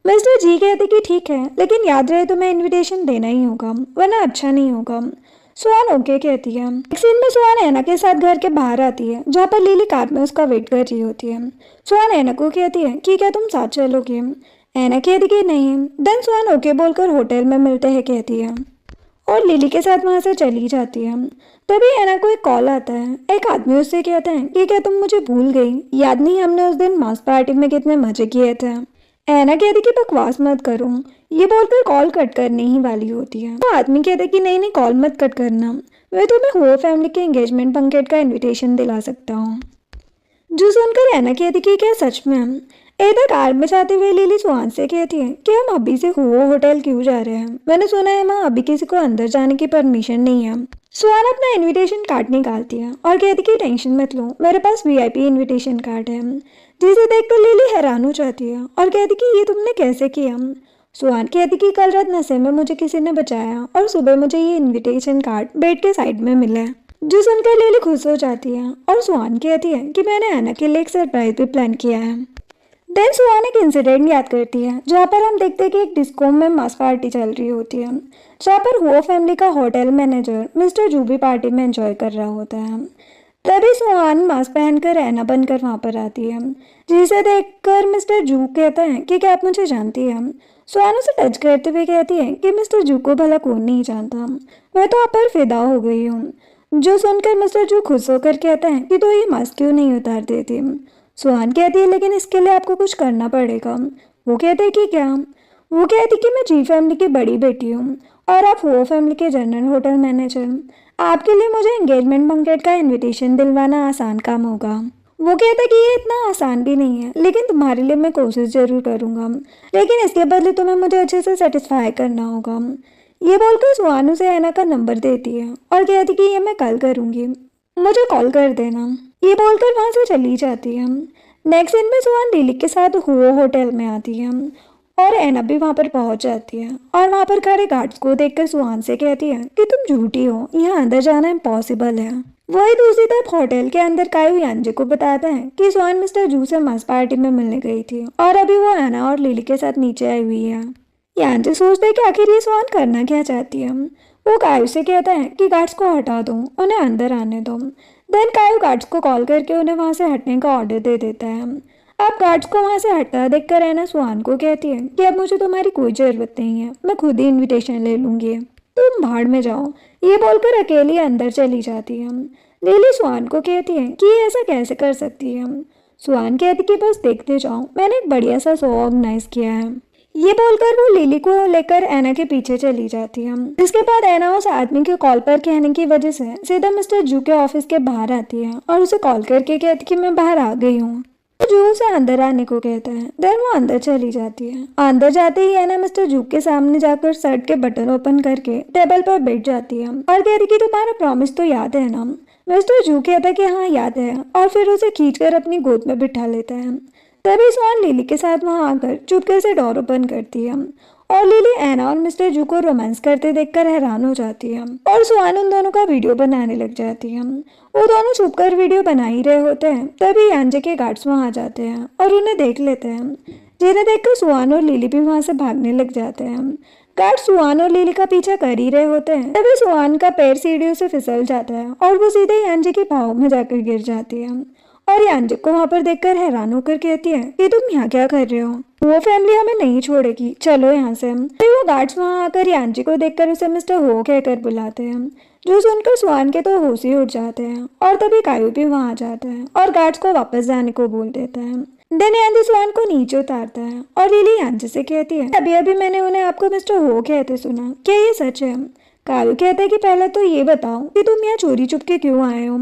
मिस्टर जी कहते कि ठीक है, लेकिन याद रहे तुम्हें इनविटेशन देना ही होगा, वरना अच्छा नहीं होगा। सुहान ओके कहती है। एक सीन में सुहान एना के साथ घर के बाहर आती है, जहाँ पर लिली कार में उसका वेट कर रही होती है। सुहान एना को कहती है कि क्या तुम साथ चलोगे। एना कहती कि नहीं। देन सुहान ओके बोलकर होटल में मिलते हैं कहती है और लिली के साथ वहां से चली जाती है। तभी एना को एक कॉल आता है। एक आदमी उससे कहता है कि क्या तुम मुझे भूल गई, याद नहीं हमने उस दिन मास पार्टी में कितने मजे किए थे। एना कहती कि बकवास मत करो, ये बोलकर कॉल कट करने ही वाली होती है। तो आदमी कहते कि नहीं नहीं, कॉल मत कट करना, मैं तुम्हें हो फैमिली के एंगेजमेंट बंकेट का इन्विटेशन दिला सकता हूँ। जो सुनकर एना कहती कि क्या सच में। इधर कार में जाते हुए लिली सुहान से कहती है कि हम अभी से हुओ होटल क्यों जा रहे हैं, मैंने सुना है वहाँ अभी किसी को अंदर जाने की परमिशन नहीं है। सुहान अपना इनविटेशन कार्ड निकालती है और कहती कि टेंशन मत लो, मेरे पास वीआईपी इनविटेशन कार्ड है। जिसे देखकर लिली हैरान हो जाती है और कहती कि ये तुमने कैसे किया। सुहान कहती कि कल रात नशे में मुझे किसी ने बचाया और सुबह मुझे ये इनविटेशन कार्ड बेड के साइड में मिला। जो सुनकर लिली खुश हो जाती है और सुहान कहती है कि मैंने एना के लिए एक सरप्राइज भी प्लान किया है। देन सुहान एक इंसिडेंट याद करती है, जहाँ पर हम देखते हैं कि एक डिस्को में मास पार्टी चल रही होती है, जहाँ पर हुआ फैमिली का होटल मैनेजर मिस्टर जू भी पार्टी में एंजॉय कर रहा होता है। तभी सुहान मास्क पहनकर एना बनकर वहाँ पर आती है, जिसे देखकर मिस्टर जू कहता है कि क्या आप मुझे जानती हैं। सुहान उसे टच करते हुए कहती है कि मिस्टर जू को भला कौन नहीं जानता, मैं तो आप पर फिदा हो गई हूँ। जो सुनकर मिस्टर जू खुश होकर कहता है कि तो ये मास्क क्यों नहीं उतार देती। सुहान कहती है लेकिन इसके लिए आपको कुछ करना पड़ेगा। वो कहते हैं कि क्या। वो कहती कि मैं जी फैमिली की बड़ी बेटी हूँ और आप वो फैमिली के जनरल होटल मैनेजर, आपके लिए मुझे एंगेजमेंट बंकेट का इनविटेशन दिलवाना आसान काम होगा। वो कहता कि ये इतना आसान भी नहीं है, लेकिन तुम्हारे लिए मैं कोशिश जरूर करूँगा, लेकिन इसके बदले तुम्हें मुझे अच्छे से सेटिस्फाई करना होगा। ये बोलकर सुहान उसे एना का नंबर देती है और कहती कि ये मैं कल करूँगी, मुझे कॉल कर देना। ये बोलकर वहाँ से चली जाती है। नेक्स्ट दिन में सुहान लिली के साथ हुओ होटल में आती है और ऐना भी वहाँ पर पहुंच जाती है और वहाँ पर खड़े गार्ड्स को देखकर सुहान से कहती है कि तुम झूठी हो, यहाँ अंदर जाना इम्पॉसिबल है। वही दूसरी तरफ होटल के अंदर कायू यांजे को बताता है कि सुहान मिस्टर जू से मस्त पार्टी में मिलने गई थी और अभी वो ऐना और लिली के साथ नीचे आई हुई है। यांजे सोचते हैं कि आखिर ये सुहान करना क्या चाहती है। वो कायू से कहता है कि गार्ड्स को हटा दो, उन्हें अंदर आने दो। देन कायू गार्ड्स को कॉल करके उन्हें वहाँ से हटने का ऑर्डर दे देता है। अब गार्ड्स को वहाँ से हटता देखकर ऐना सुहान को कहती है कि अब मुझे तुम्हारी कोई ज़रूरत नहीं है, मैं खुद ही इनविटेशन ले लूँगी, तुम भाड़ में जाओ। ये बोलकर अकेली अंदर चली जाती है। लिली सुहान को कहती है कि ये ऐसा कैसे कर सकती है। सुहान कहती कि बस देखते जाओ, मैंने एक बढ़िया सा शो ऑर्गेनाइज किया है। ये बोलकर वो लिली को लेकर ऐना के पीछे चली जाती है। इसके बाद ऐना उस आदमी के कॉल पर कहने की वजह से सीधा मिस्टर जू के ऑफिस के बाहर आती है और उसे कॉल करके कहती कि मैं बाहर आ गई हूँ। जू उसे अंदर आने को कहता है। देन वो अंदर चली जाती है। अंदर जाते ही ऐना मिस्टर जू के सामने जाकर शर्ट के बटन ओपन करके टेबल पर बैठ जाती है और कहती कि तुम्हारा प्रॉमिस तो याद है ना। मिस्टर जू कहता है कि हाँ याद है और फिर उसे खींचकर अपनी गोद में बिठा लेता है। तभी सुहान लिली के साथ वहां आकर चुपके से डोर ओपन करती है और लिली ऐना और मिस्टर जू को रोमांस करते देखकर हैरान हो जाती है और सुहान उन दोनों का वीडियो बनाने लग जाती है। वो दोनों छुपकर वीडियो बना ही रहे होते हैं तभी यांजे के गार्ड्स वहां आ जाते हैं और उन्हें देख लेते हैं, जिन्हें देखकर सुहान और लिली भी वहां से भागने लग जाते हैं। गार्ड सुहान और लिली का पीछा कर ही रहे होते हैं तभी सुहान का पैर सीढ़ियों से फिसल जाता है और वो सीधे यांजे की पाँव में जाकर गिर जाती है और यांजे को वहां पर देखकर हैरान होकर कहती है कि तुम यहाँ क्या कर रहे हो, वो फैमिली हमें नहीं छोड़ेगी, चलो यहाँ से। फिर वो गार्ड्स वहां आकर यांजे को देखकर उसे मिस्टर हो कहकर बुलाते हैं, जो सुनकर सुहान के तो होश ही उड़ जाते हैं और तभी कायू भी वहां आ जाता है और गार्ड्स को वापस जाने को बोल देता है। देन यांजे सुहान को नीचे उतारता है और लिली यांजे से कहती है अभी अभी मैंने उन्हें आपको मिस्टर हो कहते सुना, क्या ये सच है? कायू कहता है कि पहले तो ये बताओ कि तुम यहाँ चोरी चुपके क्यों आए हो।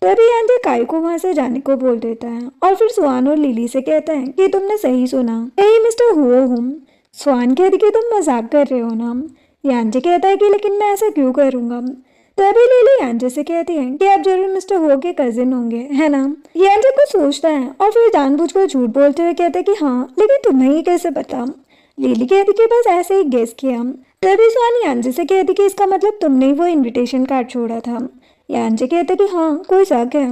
तभी यांजे कायू को वहां से जाने को बोल देता है और फिर सुहान और लिली से कहता है कि तुमने सही सुना, यही मिस्टर हुओ हूँ। सुहान कहती कि तुम मजाक कर रहे हो ना। यांजे कहता है कि लेकिन मैं ऐसा क्यों करूँगा। तभी लिली यांजे से कहती है कि आप जरूर मिस्टर हो के कजिन होंगे, है ना। यांजे कुछ सोचता है और फिर जानबूझकर झूठ बोलते हुए कहते कि हाँ, लेकिन तुम्हें ये कैसे पता। लिली कहती कि बस ऐसे ही गेस किया। तभी सुहान यांजे से कहती कि इसका मतलब तुमने ही वो इन्विटेशन कार्ड छोड़ा था। यांजे कहते कि हाँ, कोई शक है।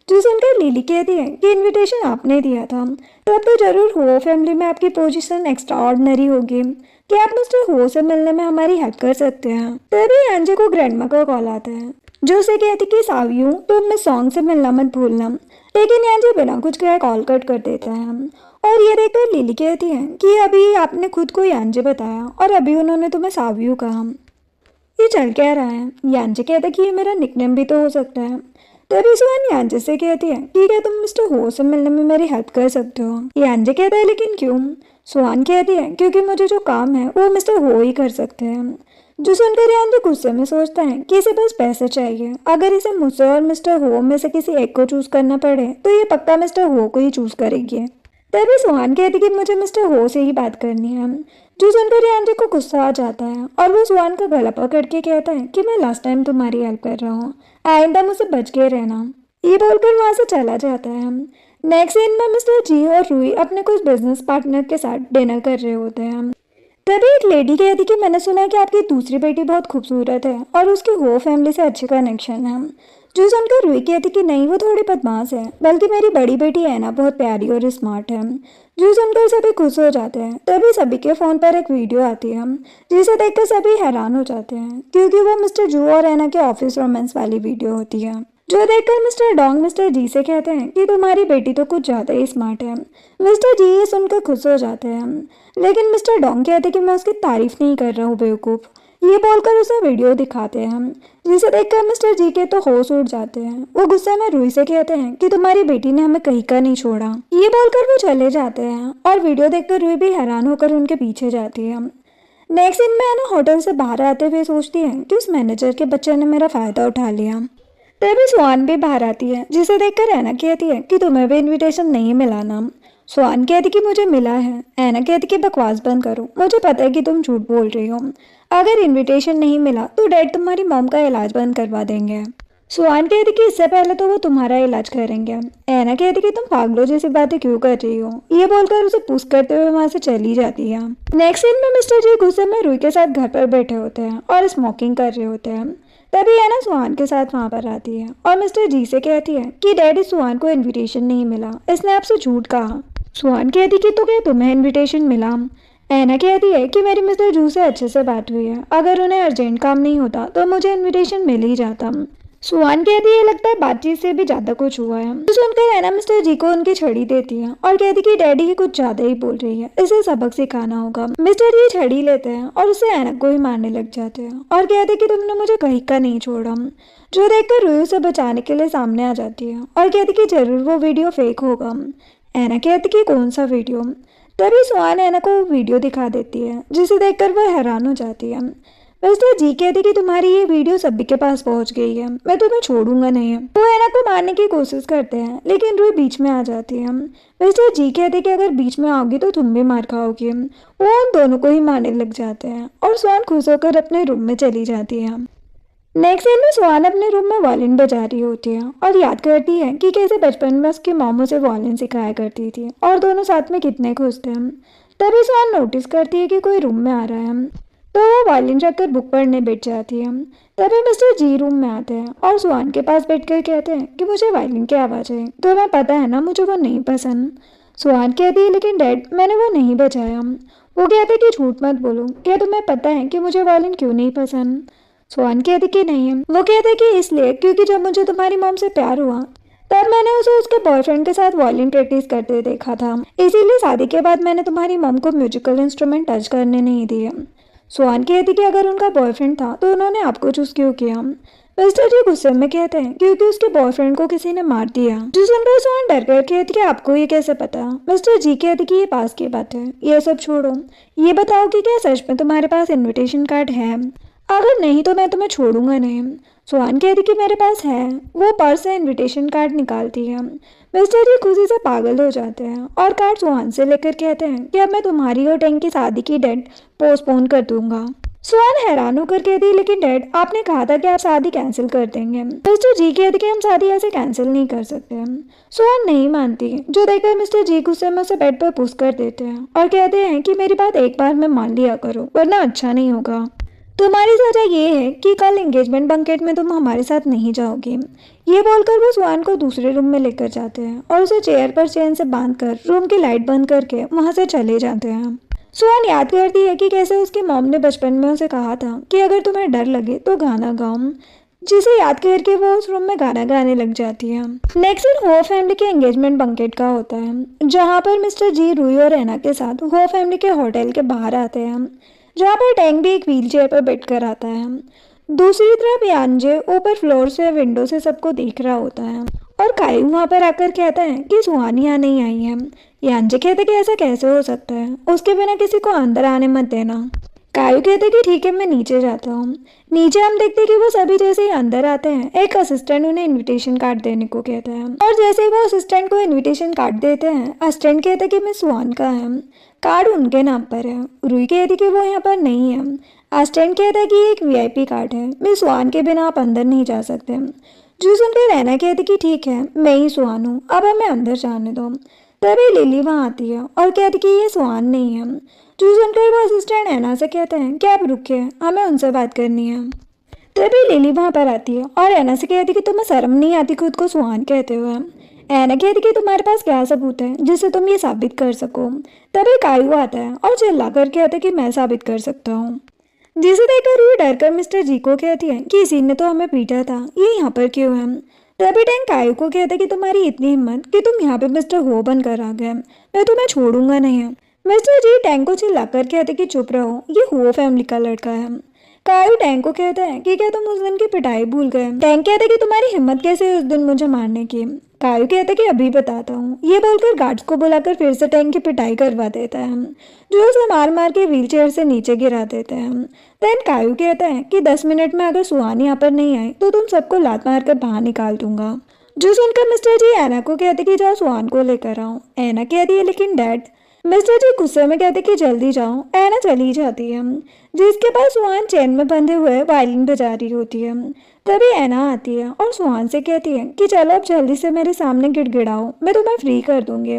जो सुनकर लिली कहती है कि इनविटेशन आपने दिया था, तब तो जरूर हो फैमिली में आपकी पोजीशन एक्स्ट्रा ऑर्डिनरी होगी कि आप मिस्टर हो से मिलने में हमारी हेल्प कर सकते हैं। तभी यांजे को ग्रैंडमा का कॉल आता है जो उसे कहती कि सावियू तुम मिस सॉन्ग से मिलना मत भूलना, लेकिन यांजे बिना कुछ कहे कॉल कट कर देता है और ये देखकर लिली कहती है कि अभी आपने खुद को यांजे बताया और अभी उन्होंने तुम्हें सावियू कहा, ये चल क्या रहा है। यांजे कहता है कि ये मेरा निकनेम भी तो हो सकता है। तभी सुहान यांजे से कहती है कि क्या तुम मिस्टर हो से मिलने में मेरी हेल्प कर सकते हो। यांजे कहता है लेकिन क्यों। सुहान कहती है क्योंकि मुझे जो काम है वो मिस्टर हो ही कर सकते हैं। जो सुनकर यांजे गुस्से में सोचता है कि इसे बस पैसे चाहिए, अगर इसे मुझसे और मिस्टर हो में से किसी एक को चूज करना पड़े तो ये पक्का मिस्टर हो को ही चूज करेगी। तभी सुहान कहती कि मुझे मिस्टर हो से ही बात करनी है। जो सुनकर यांजे को गुस्सा आ जाता है और वो सुहान का गला पकड़ के कहता है कि मैं लास्ट टाइम तुम्हारी हेल्प कर रहा हूँ, आइंदा मुझसे बच के रहना। ये बोलकर वहाँ से चला जाता है। नेक्स्ट सीन में मिस्टर जी और रूही अपने कुछ बिजनेस पार्टनर के साथ डिनर कर रहे होते हैं। तभी एक लेडी कहती कि मैंने सुना है कि आपकी दूसरी बेटी बहुत खूबसूरत है और उसकी हो फैमिली से अच्छे कनेक्शन है। जो सुनकर रूही कहती कि नहीं, वो थोड़ी बदमाश है, बल्कि मेरी बड़ी बेटी ऐना बहुत प्यारी और स्मार्ट है। जो सुनकर सभी खुश हो जाते हैं। तभी सभी के फ़ोन पर एक वीडियो आती है जिसे देखकर सभी हैरान हो जाते हैं क्योंकि वो मिस्टर जू और ऐना के ऑफिस रोमांस वाली वीडियो होती है। जो देखकर मिस्टर डोंग मिस्टर जी से कहते हैं कि तुम्हारी बेटी तो कुछ ज़्यादा ही स्मार्ट है। मिस्टर जी ये सुनकर खुश हो जाते हैं, लेकिन मिस्टर डोंग कहते कि मैं उसकी तारीफ नहीं कर रहा हूँ बेवकूफ़। ये बोलकर उसे वीडियो दिखाते हैं जिसे देखकर मिस्टर जी के तो होश उड़ जाते हैं। वो गुस्से में रूही से कहते हैं कि तुम्हारी बेटी ने हमें कहीं का नहीं छोड़ा। ये बोलकर वो चले जाते हैं और वीडियो देखकर रूही भी हैरान होकर उनके पीछे जाती है। नेक्स्ट सीन में ऐना होटल से बाहर आते हुए सोचती है कि उस मैनेजर के बच्चे ने मेरा फ़ायदा उठा लिया। तभी सुहान भी बाहर आती है जिसे देखकर ऐना कहती है कि तुम्हें भी इन्विटेशन नहीं मिला ना। सुहान कहती कि मुझे मिला है। ऐना कहती कि बकवास बंद करो, मुझे पता है कि तुम झूठ बोल रही हो। अगर इनविटेशन नहीं मिला तो डैड तुम्हारी मॉम का इलाज बंद करवा देंगे। सुहान कहती कि इससे पहले तो वो तुम्हारा इलाज करेंगे। ऐना कहती कि तुम पागलों जैसी बातें क्यों कर रही हो। ये बोलकर उसे पुश करते हुए वहां से चली जाती है। नेक्स्ट सीन में मिस्टर जी गुस्से में रुई के साथ घर पर बैठे होते हैं और स्मोकिंग कर रहे होते हैं। तभी ऐना सुहान के साथ वहां पर आती है और मिस्टर जी से कहती है कि डैडी सुहान को इन्विटेशन नहीं मिला, इसने आपसे झूठ कहा। सुहान कहती कि तो क्या तुम्हें इन्विटेशन मिला। ऐना कहती है कि मेरी मिस्टर जू से अच्छे से बात हुई है, अगर उन्हें अर्जेंट काम नहीं होता तो मुझे इन्विटेशन मिल ही जाता। सुहान कहती है लगता है बातचीत से भी ज्यादा कुछ हुआ है। तो सुनकर ऐना मिस्टर जी को उनकी छड़ी देती है और कहती कि डैडी की कुछ ज्यादा ही बोल रही है, इसे सबक सिखाना होगा। मिस्टर जी छड़ी लेते हैं और उसे ऐना को ही मारने लग जाते हैं और कहते कि तुमने मुझे कहीं का नहीं छोड़ा। जो देखकर रुई उसे बचाने के लिए सामने आ जाती है और कहती कि जरूर वो वीडियो फेक होगा। ऐना कहती कि कौन सा वीडियो। तभी सुहान ऐना को वीडियो दिखा देती है जिसे देखकर वह हैरान हो जाती है। मिस्टर जी कहते कि तुम्हारी ये वीडियो सभी के पास पहुंच गई है, मैं तुम्हें छोड़ूंगा नहीं। वो ऐना को मारने की कोशिश करते हैं लेकिन रुई बीच में आ जाती है। मिस्टर जी कहते कि अगर बीच में आओगी तो तुम भी मार खाओगी। वो उन दोनों को ही मारने लग जाते हैं और सुहान खुश होकर अपने रूम में चली जाती है। नेक्स्ट दिन में सुहान अपने रूम में वायलिन बजा रही होती है और याद करती है कि कैसे बचपन में उसकी मॉम उसे वायलिन सिखाया करती थी और दोनों साथ में कितने खुश थे। तभी सुहान नोटिस करती है कि कोई रूम में आ रहा है तो वो वायलिन रखकर बुक पढ़ने बैठ जाती है। तभी मिस्टर जी रूम में आते हैं और सुहान के पास बैठकर कहते हैं कि मुझे वायलिन की आवाज़ है, तुम्हें पता है ना मुझे वो नहीं पसंद। सुहान कहती है लेकिन डैड मैंने वो नहीं बजाया। वो कहते कि झूठ मत बोलो, क्या तुम्हें पता है कि मुझे वायलिन क्यों नहीं पसंद। सुहान कहते कि नहीं। वो कहते कि इसलिए क्योंकि जब मुझे तुम्हारी मॉम से प्यार हुआ तब मैंने उसे उसके बॉयफ्रेंड के साथ वायलिन प्रैक्टिस करते देखा था, इसीलिए शादी के बाद मैंने तुम्हारी मॉम को म्यूजिकल इंस्ट्रूमेंट टच करने नहीं दिए। सुहान कहती कि अगर उनका बॉयफ्रेंड था तो उन्होंने आपको चूज क्यों किया। मिस्टर जी गुस्से में कहते हैं क्योंकि उसके बॉयफ्रेंड को किसी ने मार दिया। जो सुनकर सुहान डर कर कहती कि आपको ये कैसे पता। मिस्टर जी कहते कि ये पास की बात है, ये सब छोड़ो, ये बताओ कि क्या सच में तुम्हारे पास इनविटेशन कार्ड है, अगर नहीं तो मैं तुम्हें छोड़ूंगा नहीं। सुहान कहती कि मेरे पास है। वो पर्स से इनविटेशन कार्ड निकालती है। मिस्टर जी खुशी से पागल हो जाते हैं और कार्ड सुहान से लेकर कहते हैं कि अब मैं तुम्हारी और टैंक की शादी की डेट पोस्टपोन कर दूंगा। सुहान हैरान होकर कहती है लेकिन डैड आपने कहा था कि आप शादी कैंसिल कर देंगे। मिस्टर जी कहते कि हम शादी ऐसे कैंसिल नहीं कर सकते। सुहान नहीं मानती, जो देखकर मिस्टर जी गुस्से में उसे बेड पर पुश कर देते हैं और कहते हैं कि मेरी बात एक बार में मान लिया करो वरना अच्छा नहीं होगा। तुम्हारी सजा ये है कि कल एंगेजमेंट बंकेट में तुम हमारे साथ नहीं जाओगी। ये बोलकर वो सुहान को दूसरे रूम में लेकर जाते हैं और उसे चेयर पर चेन से बांधकर रूम की लाइट बंद करके वहां से चले जाते हैं। सुहान याद करती है कि कैसे उसकी मॉम ने बचपन में उसे कहा था कि अगर तुम्हें डर लगे तो गाना गाओ, जिसे याद करके वो उस रूम में गाना गाने लग जाती है। नेक्स्ट दिन हो फैमिली के एंगेजमेंट बंकेट का होता है, जहाँ पर मिस्टर जी रुई और ऐना के साथ हो फैमिली के होटल के बाहर आते हैं, जहाँ पर टैंक भी एक व्हील चेयर पर बैठकर आता है। दूसरी तरफ यांजे ऊपर फ्लोर से विंडो से सबको देख रहा होता है और कायू वहाँ पर आकर कहता है कि सुहान यहाँ नहीं आई है। यांजे कहते कि ऐसा कैसे हो सकता है, उसके बिना किसी को अंदर आने मत देना। कायू कहते कि ठीक है मैं नीचे जाता हूँ। नीचे हम देखते कि वो सभी जैसे ही अंदर आते हैं एक असिस्टेंट उन्हें इनविटेशन कार्ड देने को कहता है और जैसे ही वो असिस्टेंट को इनविटेशन कार्ड देते हैं असिस्टेंट कहते कि मिस सुहान का है, कार्ड उनके नाम पर है। रुई कहती कि वो यहाँ पर नहीं है। असिस्टेंट कहता है कि ये एक वीआईपी कार्ड है, मिस सुहान के बिना आप अंदर नहीं जा सकते। जो सुनकर रहना कहती कि ठीक है मैं ही सुहान हूँ, अब हमें अंदर जाने दो। तभी लिली वहाँ आती है और कहती कि ये सुहान नहीं है। जो सुनकर वो असिस्टेंट ऐना से कहते हैं कि आप रुकिए हमें उनसे बात करनी है। तभी लिली वहाँ पर आती है और ऐना से कहती कि तुम्हें शर्म नहीं आती खुद को सुहान कहते हुए। ऐना कहती कि तुम्हारे पास क्या सबूत है जिससे तुम ये साबित कर सको। तभी कायू आता है और चिल्ला कर कहता है कि मैं साबित कर सकता हूँ। जिसे देखकर वो डर कर मिस्टर जी को कहती है कि इसी ने तो हमें पीटा था, ये यहाँ पर क्यों है। तभी टैंक कायू को कहता है कि तुम्हारी इतनी हिम्मत कि तुम यहाँ पे मिस्टर हो बनकर आ गए, मैं तुम्हें छोड़ूंगा नहीं। मिस्टर जी टैंक को चिल्लाकर कहते कि चुप रहो, ये हो फैमिली का लड़का है। कायू टैंक को कहता है कि क्या तुम उस दिन की पिटाई भूल गए। टैंक कहते कि तुम्हारी हिम्मत कैसे उस दिन मुझे मारने की। कायू कहता कि अभी बताता हूँ। ये बोलकर गार्ड्स को बुलाकर फिर से टैंक की पिटाई करवा देता है, जो उसे मार मार के व्हीलचेयर से नीचे गिरा देते हैं। देन कायू कहता है कि 10 मिनट में अगर सुहान यहाँ पर नहीं आई तो तुम सबको लात मार कर बाहर निकाल दूंगा। जो सुनकर मिस्टर जी ऐना को कहते कि जाओ सुहान को लेकर आओ। ऐना कहती है लेकिन डैड। मिस्टर जी गुस्से में कहते कि जल्दी जाओ। ऐना चली जाती है, जिसके पास सुहान चैन में बंधे हुए वायलिन बजा रही होती है। तभी ऐना आती है और सुहान से कहती है कि चलो अब जल्दी से मेरे सामने गिड़गिड़ाओ, मैं तुम्हें फ्री कर दूंगी।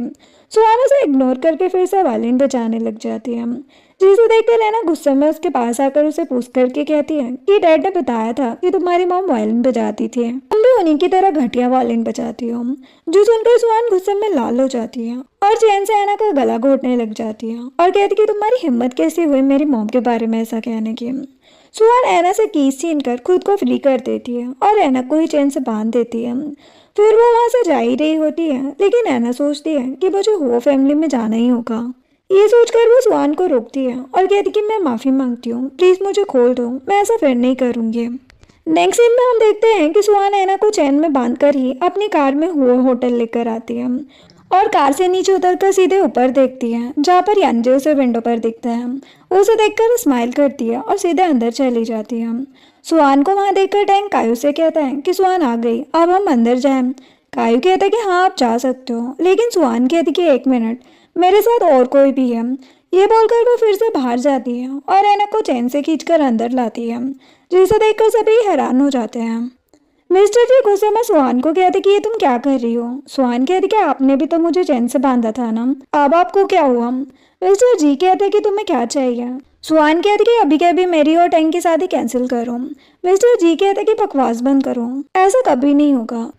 सुहान उसे इग्नोर करके फिर से वायलिन बजाने लग जाती है, जिसे देखकर ऐना गुस्से में उसके पास आकर उसे पूछ करके कहती है कि डैड ने बताया था कि तुम्हारी मॉम वायलिन बजाती थी, तुम भी उन्हीं की तरह घटिया वायलिन बजाती हो। जो सुनकर सुहान गुस्से में लाल हो जाती है और चैन से ऐना का गला घोटने लग जाती है और कहती कि तुम्हारी हिम्मत कैसी हुई मेरी मॉम के बारे में ऐसा कहने की। सुहान ऐना से कीस छीन कर खुद को फ्री कर देती है और ऐना को ही चैन से बांध देती है। फिर वो वहां से जा ही रही होती है, लेकिन ऐना सोचती है कि मुझे हो फैमिली में जाना ही होगा। ये सोचकर वो सुहान को रोकती है और कहती कि मैं माफी मांगती हूँ, प्लीज मुझे खोल दो, मैं ऐसा फिर नहीं करूंगी। नेक्स्ट सीन में हम देखते हैं कि सुहान ऐना को चैन में बांधकर ही अपनी कार में हुआ होटल लेकर आती है और कार से नीचे उतरकर सीधे ऊपर देखती है, जहाँ पर यांजे उसे विंडो पर दिखता है। वो उसे देखकर स्माइल करती है और सीधे अंदर चली जाती है। सुहान को वहां देखकर टैंक कायू से कहता है कि सुहान आ गई, अब हम अंदर जाएं। कायू कहता है कि हाँ आप जा सकते हो, लेकिन सुहान कहती कि 1 मिनट, मेरे साथ और कोई भी है। ये बोलकर वो फिर से बाहर जाती है और ऐना को चैन से खींचकर अंदर लाती है, जिसे देखकर सभी हैरान हो जाते हैं। मिस्टर जी गुस्से में सुहान को कहते कि ये तुम क्या कर रही हो। सुहान कहती कि आपने भी तो मुझे चैन से बांधा था ना, अब आपको क्या हुआ। मिस्टर जी कहते कि तुम्हें क्या चाहिए। सुहान कहती कि अभी के अभी मेरी और टैंक की शादी कैंसिल करो। मिस्टर जी कहते कि बकवास बंद करो, ऐसा कभी नहीं होगा।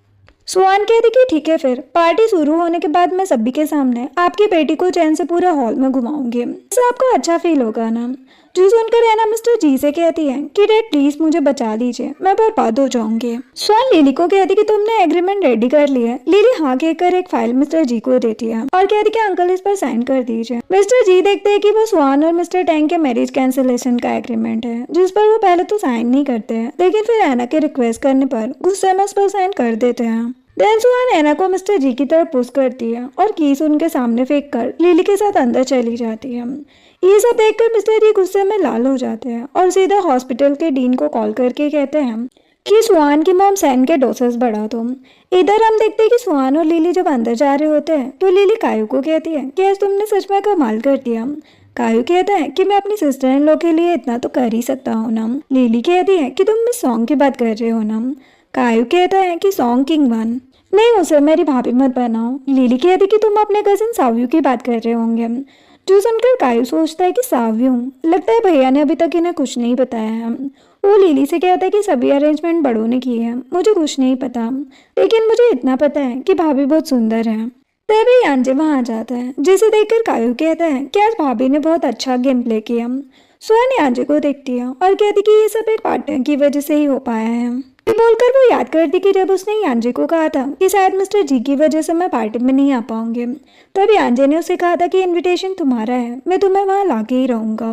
सुहान कहती कि ठीक है, फिर पार्टी शुरू होने के बाद मैं सभी के सामने आपकी बेटी को चैन से पूरे हॉल में घुमाऊंगी, इससे आपको अच्छा फील होगा ना। जो सुनकर ऐना मिस्टर जी से कहती है कि डैड प्लीज मुझे बचा लीजिए, मैं बर्बाद हो जाऊंगी। सुहान लिली को कहती कि तुमने एग्रीमेंट रेडी कर लिया है। लिली हाँ कहकर एक फाइल मिस्टर जी को देती है और कहती कि अंकल इस पर साइन कर दीजिए। मिस्टर जी देखते हैं कि वो सुहान और मिस्टर टैंक के मैरिज कैंसिलेशन का एग्रीमेंट है, जिस पर वो पहले तो साइन नहीं करते हैं, लेकिन फिर ऐना के रिक्वेस्ट करने पर गुस्से में उस पर साइन कर देते हैं। देन सुहान ऐना को मिस्टर जी की तरफ पुश करती है और कीस उनके सामने फेंक कर लिली के साथ अंदर चली जाती है। ये सब देखकर मिस्टर जी गुस्से में लाल हो जाते हैं और सीधा हॉस्पिटल के डीन को कॉल करके कहते हैं कि सुहान की मॉम सैन के डोसेस बढ़ा दो। इधर हम देखते हैं कि सुहान और लिली जब अंदर जा रहे होते हैं तो लिली कायू को कहती है कि आज तुमने सच में कमाल कर दिया। कायू कहता है कि मैं अपनी सिस्टर इन लॉ के लिए इतना तो कर ही सकता हूँ ना। लिली कहती है कि तुम इस सॉन्ग की बात कर रहे हो ना। कायू कहता है कि सॉन्ग किंग वन, नहीं उसे मेरी भाभी मत बनाओ। लिली कहती कि तुम अपने कजिन साव्यू की बात कर रहे होंगे। जो सुनकर कायू सोचता है कि साव्यू, लगता है भैया ने अभी तक इन्हें कुछ नहीं बताया है। वो लिली से कहता है कि सभी अरेंजमेंट बड़ों ने किए हैं, मुझे कुछ नहीं पता, लेकिन मुझे इतना पता है कि भाभी बहुत सुंदर है। तभी यांजे वहां आ जाता है, जिसे देखकर कायू कहता है कि आज भाभी ने बहुत अच्छा गेम प्ले किया। सुहान यांजे को देखती है और कहती कि ये सब एक पार्टनर की वजह से ही हो पाया है। ये बोलकर वो याद करती कि जब उसने यांजे को कहा था कि शायद मिस्टर जी की वजह से मैं पार्टी में नहीं आ पाऊंगी, तब यांजे ने उसे कहा था कि इनविटेशन तुम्हारा है, मैं तुम्हें वहां लाके ही रहूंगा।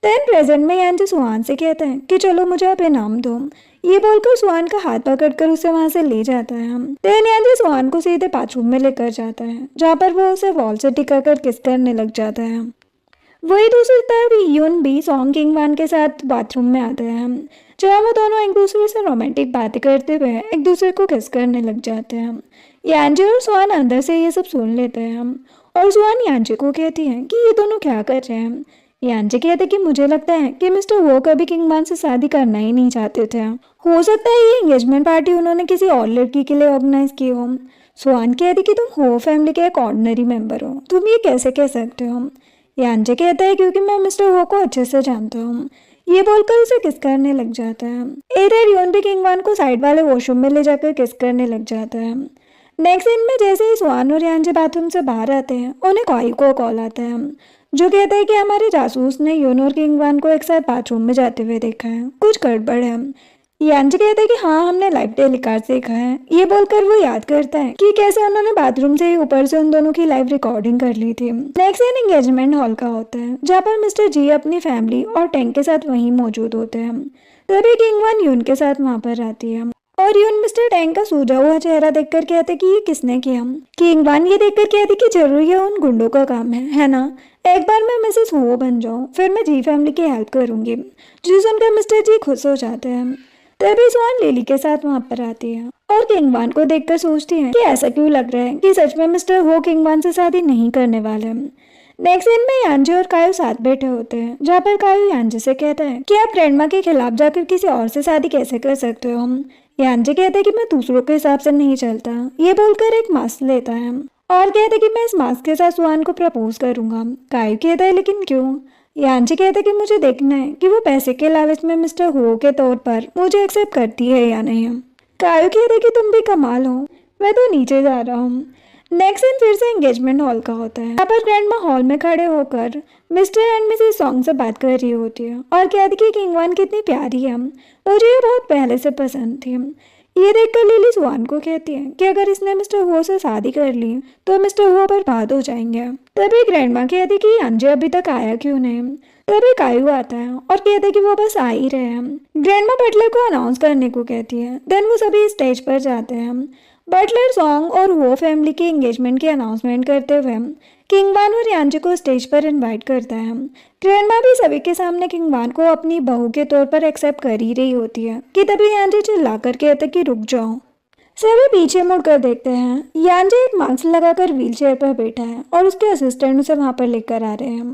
देन प्रेजेंट में यांजे सुहान से कहता है कि चलो मुझे आप इनाम दो। ये बोलकर सुहान का हाथ पकड़कर उसे वहां से ले जाता है। देन यांजे सुहान को सीधे बाथरूम में लेकर जाता है, जहाँ पर वो उसे वॉल से टिका कर किस करने लग जाता है। वही दूसरी तरफ यून भी सॉन्ग किंग वन के साथ बाथरूम में आता है, जहाँ वो दोनों एक दूसरे से रोमांटिक बातें करते हुए एक दूसरे को किस करने लग जाते हैं। यांजे और सुहान अंदर से ये सब सुन लेते हैं और सुहान यांजे को कहती है कि ये दोनों क्या कर रहे हैं। यांजे कहते कि मुझे लगता है कि मिस्टर वो कभी किंग वन से शादी करना ही नहीं चाहते थे, हो सकता है ये एंगेजमेंट पार्टी उन्होंने किसी और लड़की के लिए ऑर्गेनाइज की हो। सुहान कहती कि तुम हो फैमिली के एक ऑर्डिनरी मेंबर हो, तुम ये कैसे कह सकते हो। यांजे कहता है क्योंकि मैं मिस्टर वो को अच्छे से जानता हूँ। ये बोलकर उसे किस करने लग जाता है। इधर यून भी किंग वन को साइड वाले वॉशरूम में ले जाकर किस करने लग जाता है। नेक्स्ट सीन में जैसे ही सुहान और यांजे बाथरूम से बाहर आते हैं, उन्हें कायू को कॉल आता है, जो कहता है कि हमारे जासूस ने यून और किंग वन को एक साथ बाथरूम में जाते हुए देखा है, कुछ गड़बड़ है। यांजे कहता है कि हाँ हमने लाइव टेलीकास्ट देखा है। ये बोलकर वो याद करता है कि कैसे उन्होंने बाथरूम से ही ऊपर से उन दोनों की लाइव रिकॉर्डिंग कर ली थी। नेक्स्ट सीन एंगेजमेंट हॉल का होता है, जहाँ पर मिस्टर जी अपनी फैमिली और टैंक के साथ वहीं मौजूद होते हैं। तभी किंग वन यून के साथ वहाँ पर आती है और यून मिस्टर टैंक का सूजा हुआ चेहरा देखकर कहते कि ये किसने किया। किंग वन ये देखकर कहती कि जरूर ये उन गुंडों का काम है ना। एक बार मैं मिसेस हो बन जाऊँ, फिर मैं जी फैमिली की हेल्प करूंगी। जी सुनकर मिस्टर जी खुश हो जाते हैं। तभी सुहान लिली के साथ वहां पर आती है और किंग वन को देखकर सोचती है कि ऐसा क्यों लग रहा है कि सच में मिस्टर हो किंग वन से शादी नहीं करने वाले। नेक्स्ट सीन में यांजे और कायू साथ बैठे होते हैं, जहाँ पर कायू यांजे से कहता है कि आप ग्रैंडमा के खिलाफ जाकर किसी और से शादी कैसे कर सकते हो। यांजे कहता है कि मैं दूसरों के हिसाब से नहीं चलता। ये बोलकर एक मास्क लेता है और कहता है कि मैं इस मास्क के साथ सुहान को प्रपोज करूंगा। कायू कहता है लेकिन क्यों? यांजे कहता है कि मुझे देखना है कि वो पैसे के लालच में मिस्टर हो के तौर पर मुझे एक्सेप्ट करती है या नहीं। कायू कहता है कि तुम भी कमाल हो, मैं तो नीचे जा रहा हूँ। नेक्स्ट सीन फिर से एंगेजमेंट हॉल का होता है। यहाँ पर ग्रैंडमा हॉल में खड़े होकर मिस्टर एंड मिसेस सॉन्ग से बात कर रही होती है और कहती है कि किंगवान कितनी प्यारी है, मुझे ये बहुत पहले से पसंद थी। ये देखकर लिली सुहान को कहती है कि अगर इसने मिस्टर हो से शादी कर ली तो मिस्टर हो बर्बाद हो जाएंगे। तभी ग्रैंडमा कहती कि यांजे अभी तक आया क्यों नहीं। तभी कायू आता है और कहते कि वो बस आ ही रहे हैं। ग्रैंडमा बटलर को अनाउंस करने को कहती है। देन वो सभी स्टेज पर जाते हैं। बटलर सॉन्ग और वो फैमिली के एंगेजमेंट की अनाउंसमेंट करते हुए किंगवान और यांजे को स्टेज पर इनवाइट करता है। ग्रैंडमा भी सभी के सामने किंगवान को अपनी बहू के तौर पर एक्सेप्ट कर ही रही होती है कि तभी यांजे चिल्लाकर कहता कि रुक जाओ। सभी पीछे मुड़कर देखते हैं। यांजे एक मास्क लगाकर व्हीलचेयर पर बैठा है और उसके असिस्टेंट उसे वहां पर लेकर आ रहे हैं,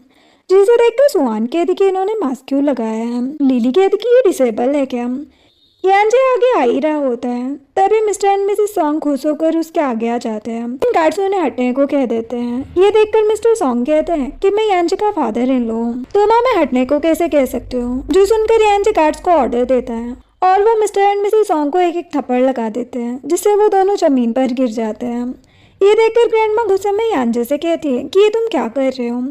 जिसे देखकर सुहान कहती कि इन्होंने मास्क क्यों लगाया है। लिली कहती कि ये डिसेबल है क्या। यांजे आगे आ ही रहा होता है। तभी मिस्टर एंड मिसेस सॉन्ग खुश होकर उसके आगे आ जाते हैं। गार्ड्स उन्हें हटने को कह देते हैं। ये देखकर मिस्टर सॉन्ग कहते हैं कि मैं यांजे का फादर इन लो हूँ, तुम हमें हटने को कैसे कह सकते हो। जो सुनकर यांजे गार्ड्स को ऑर्डर देता है और वो मिस्टर एंड मिसेस सॉन्ग को एक एक थप्पड़ लगा देते हैं, जिससे वो दोनों जमीन पर गिर जाते हैं। ये देखकर ग्रैंडमा गुस्से में यांजे से कहती है कि ये तुम क्या कर रहे हो।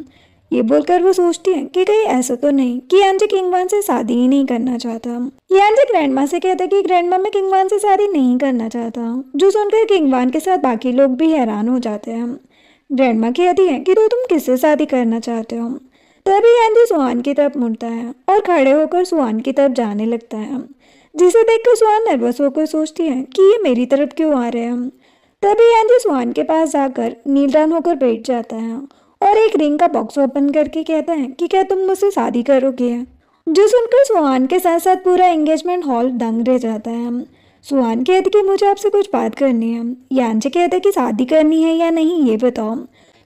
ये बोलकर वो सोचती है कि कहीं ऐसा तो नहीं कि यांजे किंगवान से शादी ही नहीं करना चाहता। यांजे ग्रैंडमा से कहता है कि ग्रैंडमा मैं किंगवान से शादी नहीं करना चाहता, जो सुनकर किंगवान के साथ बाकी लोग भी हैरान हो जाते हैं। ग्रैंडमा कहती है कि तो तुम किससे शादी करना चाहते हो। तभी यांजे सुहान की तरफ मुड़ता है और खड़े होकर सुहान की तरफ जाने लगता है, जिसे देखकर सुहान नर्वस होकर सोचती है कि ये मेरी तरफ क्यों आ रहे हैं। तभी यांजे सुहान के पास जाकर नील डाउन होकर बैठ जाता है और एक रिंग का बॉक्स ओपन करके कहता है कि क्या तुम मुझसे शादी करोगे। जो सुनकर सुहान के साथ साथ पूरा एंगेजमेंट हॉल दंग रह जाता है। सुहान कहते कि मुझे आपसे कुछ बात करनी है। यांजे कहते कि शादी करनी है या नहीं ये बताओ।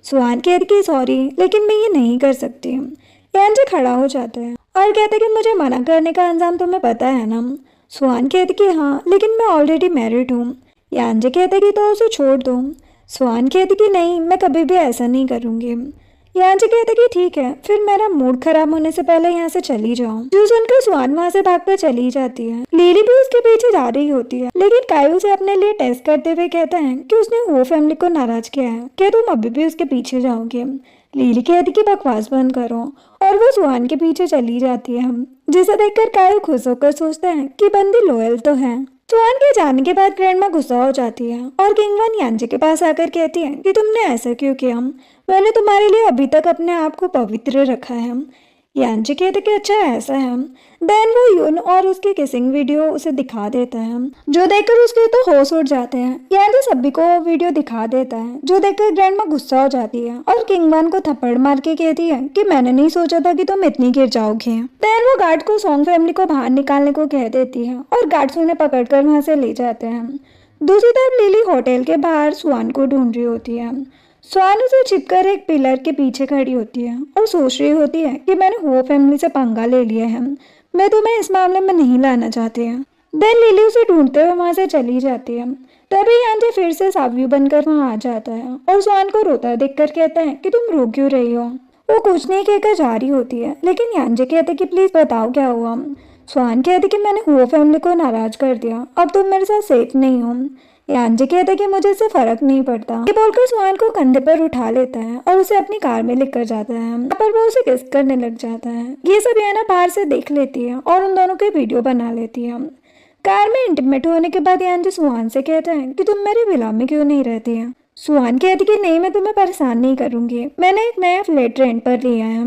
सुहान कहते कि सॉरी लेकिन मैं ये नहीं कर सकती। यांजे खड़ा हो जाता है और कहते कि मुझे मना करने का अंजाम तुम्हें पता है ना। सुहान कहते कि हाँ लेकिन मैं ऑलरेडी मैरिड हूँ। यांजे कहते कि तो उसे छोड़ दो। सुहान कहती कि नहीं मैं कभी भी ऐसा नहीं करूँगी। यांजे कहते कि ठीक है फिर मेरा मूड खराब होने से पहले यहाँ से चली जाओ। जो सुनकर सुहान वहाँ से भागकर चली जाती है। लिली भी उसके पीछे जा रही होती है, लेकिन कायू से अपने लिए टेस्ट करते हुए कहता है कि उसने वो फैमिली को नाराज किया है, क्या तुम अभी भी उसके पीछे जाओगे। लिली कहती कि बकवास बंद करो और वो सुहान के पीछे चली जाती है, जिसे देखकर कायू खुश होकर सोचता है कि बंदी लॉयल तो है। सुहान के जाने के बाद ग्रैंडमा गुस्सा हो जाती है और किंगवान यांजे के पास आकर कहती है कि तुमने ऐसा क्यों किया, मैंने तुम्हारे लिए अभी तक अपने आप को पवित्र रखा है। यांजे कहते कि अच्छा ऐसा है। देन वो यून और उसकी किसिंग वीडियो उसे दिखा देता है, जो देखकर उसके तो होश उड़ जाते हैं। यांजे सभी को वो वीडियो दिखा देता है, जो देखकर ग्रैंडमा गुस्सा हो जाती है और किंगवान को थप्पड़ मार के कहती है कि मैंने नहीं सोचा था कि तुम इतनी गिर जाओगे। देन वो गार्ड को सॉन्ग फैमिली को बाहर निकालने को कह देती है और गार्ड्स उन्हें पकड़कर वहां से ले जाते हैं। दूसरी तरफ लिली होटल के बाहर सुहान को ढूंढ रही होती है। सुहान उसे छिपकर एक पिलर के पीछे खड़ी होती है और सोच रही होती है कि मैंने वो फैमिली से पंगा ले लिया है, मैं तुम्हें इस मामले में नहीं लाना चाहती है। देन लिली उसे ढूंढते हुए वहां से चली जाती है। तभी यांजे फिर से सावयू बनकर वहां आ जाता है और सुहान को रोता देखकर कहता है कि तुम रो क्यों रही हो। वो कुछ नहीं कहकर जा रही होती है, लेकिन यांजे कहते कि प्लीज बताओ क्या हुआ। सुहान कहते कि मैंने वो फैमिली को नाराज कर दिया, अब तुम मेरे साथ सेफ नहीं हो। यांजे कहते कि मुझे इससे फर्क नहीं पड़ता। ये बोलकर सुहान को कंधे पर उठा लेता है और उसे अपनी कार में लेकर जाता है। यहाँ पर वो उसे किस करने लग जाता है। ये सब याना बाहर से देख लेती है और उन दोनों की वीडियो बना लेती है। कार में इंटीमेट होने के बाद यांजे सुहान से कहता है कि तुम मेरे विला में क्यों नहीं रहती है। सुहान कहती कि नहीं मैं तुम्हें परेशान नहीं करूंगी, मैंने एक नया फ्लैट रेंट पर लिया है।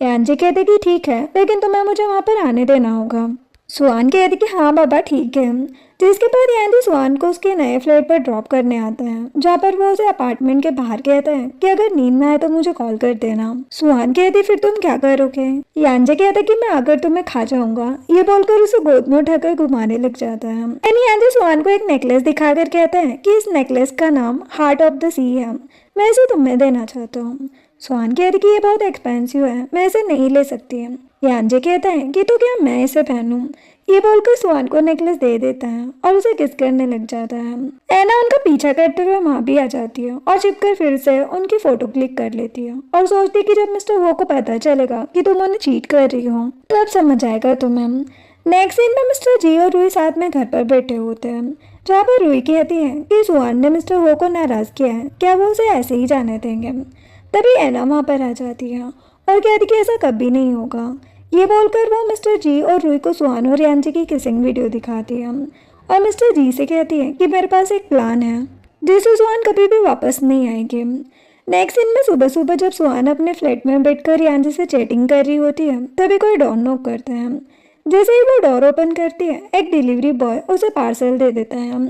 यांजे कहते कि ठीक है लेकिन तुम्हें मुझे वहाँ पर आने देना होगा। सुहान कहती कि हाँ बाबा ठीक है। जिसके बाद यांजे सुहान को उसके नए फ्लैट पर ड्रॉप करने आता है, जहाँ पर वो उसे अपार्टमेंट के बाहर कहता है कि अगर नींद ना आए तो मुझे कॉल कर देना। सुहान कहती फिर तुम क्या करोगे। यांजे कहता कि मैं आकर तुम्हें खा जाऊंगा। ये बोलकर उसे गोद में उठाकर घुमाने लग जाता है। यांजे सुहान को एक नेकलेस दिखाकर कहता है कि इस नेकलेस का नाम हार्ट ऑफ द सी है, मैं इसे तुम्हें देना चाहता हूँ। स्वान कहती कि ये बहुत एक्सपेंसिव है, मैं इसे नहीं ले सकती है। यांजे कहता है कि तो क्या मैं इसे पहनूं। ये बोलकर स्वान को नेकलेस दे देता है और उसे किस करने लग जाता है। एना उनका पीछा करते हुए वहां भी आ जाती है और छिपकर फिर से उनकी फोटो क्लिक कर लेती है और सोचती है कि जब मिस्टर हो को पता चलेगा कि तुम उन्हें चीट कर रही हो तब समझ आएगा तुम्हें। नेक्स्ट सीन में मिस्टर जी और रूही साथ में घर पर बैठे होते हैं, जहाँ पर रूही कहती है कि स्वान ने मिस्टर हो को नाराज किया है, क्या वो उसे ऐसे ही जाने देंगे। तभी एना वहाँ पर आ जाती है और कहती कि ऐसा कभी नहीं होगा। ये बोलकर वो मिस्टर जी और रूही को स्वान और यांजे की किसिंग वीडियो दिखाती है और मिस्टर जी से कहती है कि मेरे पास एक प्लान है जिससे स्वान कभी भी वापस नहीं आएगी। नेक्स्ट दिन में सुबह सुबह जब स्वान अपने फ्लैट में बैठकर यांजे से चैटिंग कर रही होती है तभी कोई डोर नॉक करता है। जैसे ही वो डोर ओपन करती है एक डिलीवरी बॉय उसे पार्सल दे देता है।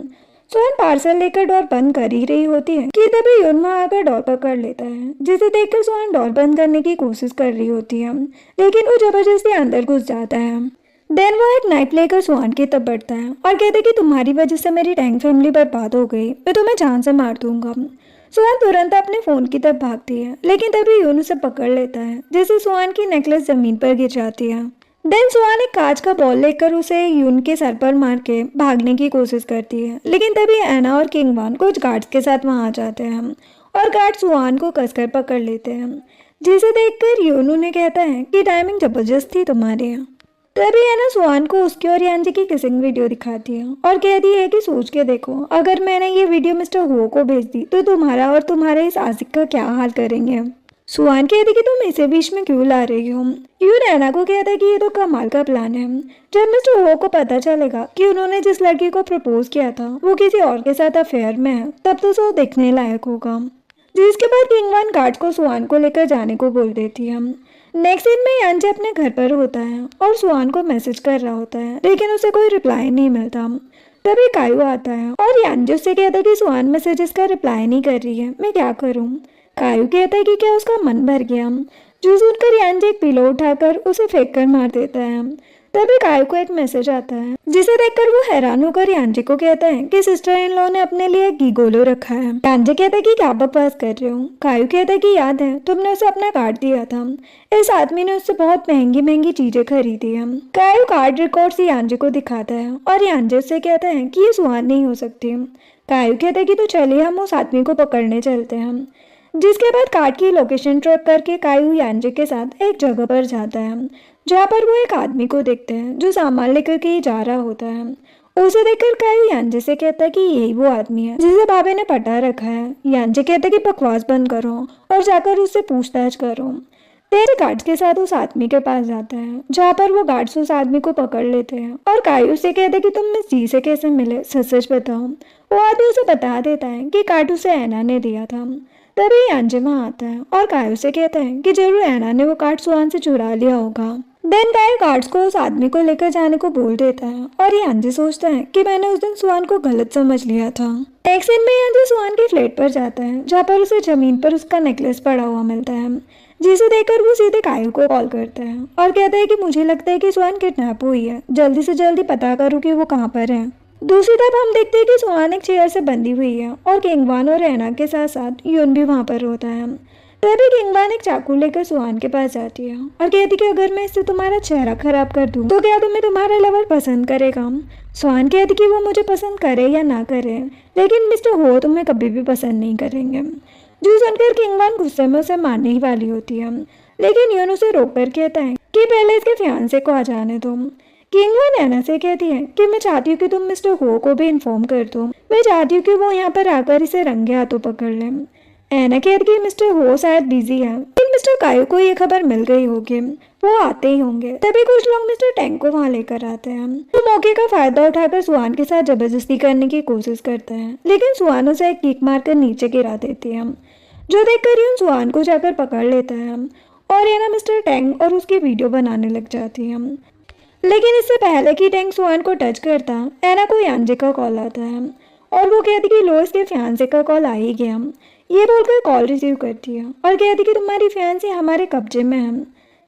स्वान पार्सल लेकर डोर बंद कर ही रही होती है कि तभी यून वहाँ आकर डोर पकड़ लेता है, जिसे देखकर स्वान डोर बंद करने की कोशिश कर रही होती है लेकिन वो जबरदस्ती अंदर घुस जाता है। देन वो एक नाइफ लेकर स्वान की तरफ बढ़ता है और कहते कि तुम्हारी वजह से मेरी टैंक फैमिली बर्बाद हो गई, मैं तुम्हें जान से मार दूंगा। स्वान तुरंत अपने फोन की तरफ भागती है लेकिन तभी यून उसे पकड़ लेता है, जिससे स्वान की नेकलेस जमीन पर गिर जाती है। देन स्वान एक कांच का बॉल लेकर उसे यून के सर पर मार के भागने की कोशिश करती है लेकिन तभी एना और किंग वान कुछ गार्ड्स के साथ वहां आ जाते हैं और गार्ड स्वान को कसकर पकड़ लेते हैं, जिसे देखकर यून उन्हें कहता है कि टाइमिंग जबरदस्त थी तुम्हारे। तभी एना स्वान को उसकी और यांजे की किसिंग वीडियो दिखाती है और कहती है कि सोच के देखो, अगर मैंने ये वीडियो मिस्टर हो को भेज दी तो तुम्हारा और तुम्हारे इस आशिक का क्या हाल करेंगे। स्वान कहती कि तुम इसे बीच में क्यों ला रही हो। यून एना को कहता है कि ये तो कमाल का प्लान है। जब मिस्टर हो को पता चलेगा कि उन्होंने जिस लड़की को प्रपोज किया था वो किसी और के साथ अफेयर में है तब तो वो देखने लायक होगा। जिसके बाद किंग वान गार्ड को स्वान को लेकर जाने को बोल देती है। नेक्स्ट सीन में यांजे अपने घर पर होता है और स्वान को मैसेज कर रहा होता है लेकिन उसे कोई रिप्लाई नहीं मिलता। तभी कायू आता है और यांजे उससे कहता है कि स्वान मैसेजेस का रिप्लाई नहीं कर रही है, मैं क्या करूँ। कायू कहता है कि क्या उसका मन भर गया। जो सुनकर यांजे एक पिलो उठाकर उसे फेंक कर मार देता है। तभी कायू को एक मैसेज आता है जिसे देखकर वो हैरान होकर यांजे को कहता है कि सिस्टर इन लॉ ने अपने लिए एक गीगोलो रखा है। यांजे कहता है कि क्या बकवास कर रहे हो। कायू कहता है कि याद है तुमने उसे अपना कार्ड दिया था, इस आदमी ने उससे बहुत महंगी महंगी चीजें खरीदी है। कायू कार्ड रिकॉर्ड से यांजे को दिखाता है और यांजे उससे कहता है कि ये स्वान नहीं हो सकती। कायू कहता है कि तो चलिए हम उस आदमी को पकड़ने चलते हैं। जिसके बाद कार्ड की लोकेशन ट्रैक करके कायू यांजे के साथ एक जगह पर जाता है जहाँ पर वो एक आदमी को देखते हैं जो सामान लेकर के जा रहा होता है। उसे देखकर कायू यांजे से कहता है कि यही वो आदमी है जिसे बाबे ने पटा रखा है। यांजे कहता है कि बकवास बंद करो और जाकर उससे पूछताछ करो। तेरे गार्ड्स के साथ उस आदमी के पास जाता है जहाँ पर वो गार्ड्स उस आदमी को पकड़ लेते हैं और कायू से कहते हैं कि तुम मिस जी से कैसे मिले, सच सच बताओ। वो आदमी उसे बता देता है कि कार्ड उसे एना ने दिया था। तभी यांजे वहाँ आता है और कायू से कहता है कि जरूर एना ने वो कार्ड स्वान से चुरा लिया होगा। देन कायू कार्ड्स को उस आदमी को लेकर जाने को बोल देता है और यांजे सोचता है कि मैंने उस दिन स्वान को गलत समझ लिया था। नेक्स्ट दिन में यांजे स्वान के फ्लैट पर जाता है जहाँ पर उसे जमीन पर उसका नेकलेस पड़ा हुआ मिलता है, जिसे देखकर वो सीधे कायू को कॉल करता है और कहता है कि मुझे लगता है कि स्वान किडनैप हुई है, जल्दी से जल्दी पता करो कि वो कहाँ पर है। दूसरी तरफ हम देखते हैं कि स्वान एक चेयर से बंधी हुई है और किंग वान और एना के साथ साथ यून भी वहाँ पर होता है। तभी किंग वान एक चाकू लेकर स्वान के पास जाती है और कहती कि अगर मैं इससे तुम्हारा चेहरा खराब कर दूं तो क्या तुम्हें तुम्हारा लवर पसंद करेगा। स्वान कहती कि वो मुझे पसंद करे या ना करे लेकिन मिस्टर हो तुम्हें कभी भी पसंद नहीं करेंगे। जो सुनकर किंग वान गुस्से में उसे मारने ही वाली होती है लेकिन यून उसे रोक कर कहता है कि पहले इसके फियांसे को आ जाने दो। किंग वान एना से कहती है कि मैं चाहती हूँ कि तुम मिस्टर हो को भी इन्फॉर्म कर दो, मैं चाहती हूँ कि वो यहाँ पर आकर इसे रंगे हाथों पकड़ ले। एना कहती है कि मिस्टर हो शायद बिजी है लेकिन मिस्टर कायू को ये खबर मिल गई होगी, वो आते ही होंगे। तभी कुछ लोग मिस्टर टैंक को वहाँ लेकर आते हैं। वो मौके का फायदा उठाकर स्वान के साथ जबरदस्ती करने की कोशिश करता है लेकिन स्वान उसे एक किक मारकर नीचे गिरा देती है, जो देखकर यून स्वान को जाकर पकड़ लेता है और एना मिस्टर टैंक और उसकी वीडियो बनाने लग जाती है। लेकिन इससे पहले कि टैंक स्वान को टच करता एना को यांजे का कॉल आता है और वो कहती कि लोइस के फियांसे का कॉल आ ही गया। ये बोलकर कॉल रिसीव करती है और कहती कि तुम्हारी फियांसे हमारे कब्जे में है।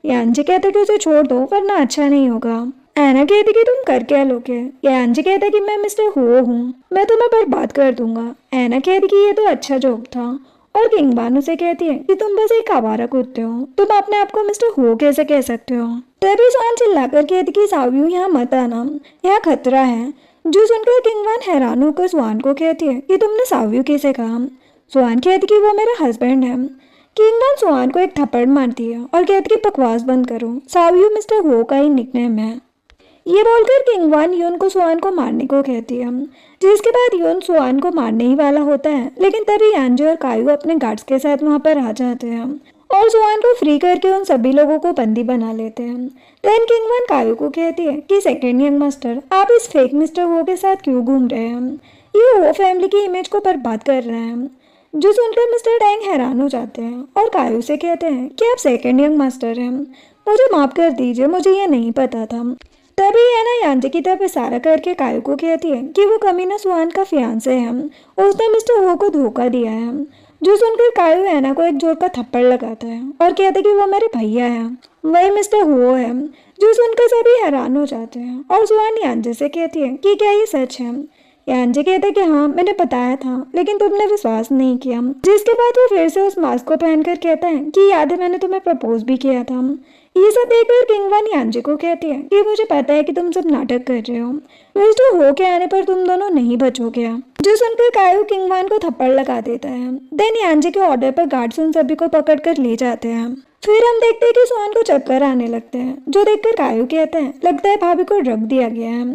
यांजे कहता कि उसे छोड़ दो वरना अच्छा नहीं होगा। एना कहती कि तुम कर क्या लोगे। यांजे कहता कि मैं मिस्टर हो हूँ, मैं तुम्हें बर्बाद कर दूंगा। एना कहती कि ये तो अच्छा जोक था और किंगवान उसे कहती है कि तुम बस एक आवारा कुत्ते हो, तुम अपने आप को मिस्टर हो कैसे कह सकते हो। तभी स्वान चिल्लाकर कहती कि सावियो यहाँ मत आना, यहाँ खतरा है। जो सुनकर किंगवान हैरान होकर स्वान को कहती है कि तुमने सावियो कैसे कहा। स्वान कहती कि वो मेरा हस्बैंड है। किंगवान स्वान को एक थप्पड़ मारती है और कहती कि बकवास बंद करो, सावियो मिस्टर हो का ही निकनेम है। ये बोलकर किंगवान योन को स्वान को मारने को कहती है, जिसके बाद योन स्वान को मारने ही वाला होता है, लेकिन तभी यांजे और कायू अपने गार्ड्स के साथ वहां पर आ जाते हैं और स्वान को फ्री करके उन सभी लोगों को बंदी बना लेते हैं। देन किंगवान कायू को कहती है कि सेकेंड यंग मास्टर, आप इस फेक मिस्टर वो के साथ क्यों घूम रहे हैं, ये वो फैमिली की इमेज को बर्बाद कर रहे हैं। जो सुनकर मिस्टर टैंग हैरान हो जाते हैं और कायू से कहते हैं कि आप सेकेंड यंग मास्टर हैं, मुझे माफ कर दीजिए, मुझे ये नहीं पता था। तभी एना यांजे की तरफ इशारा करके कायू को कहती है कि वो कमीना स्वान का फियांसे है, उसने मिस्टर हो को धोखा दिया है। जो सुनकर कायू एना को एक जोर का थप्पड़ लगाता है और कहते कि वो मेरे भैया है, वही मिस्टर हो है। जो सुनकर सभी हैरान हो जाते हैं और स्वान यांजे से कहती है कि क्या ये सच है। यांजे कहते कि हाँ, मैंने बताया था, लेकिन तुमने विश्वास नहीं किया। जिसके बाद वो फिर से उस मास्क को पहनकर कहता है कि याद है मैंने तुम्हें प्रपोज भी किया था। ये सब देखकर किंगवान यांजे को कहती है कि मुझे पता है कि तुम सब नाटक कर रहे हो, मिस्टर हो के आने पर तुम दोनों नहीं बचोगे। जो सुनकर कायू किंगवान को थप्पड़ लगा देता है। देन यांजे के ऑर्डर पर गार्ड्स उन सभी को पकड़कर ले जाते हैं। फिर हम देखते हैं कि स्वान को चक्कर आने लगते हैं, जो देखकर कायू कहता है लगता है भाभी को ड्रग दिया गया है।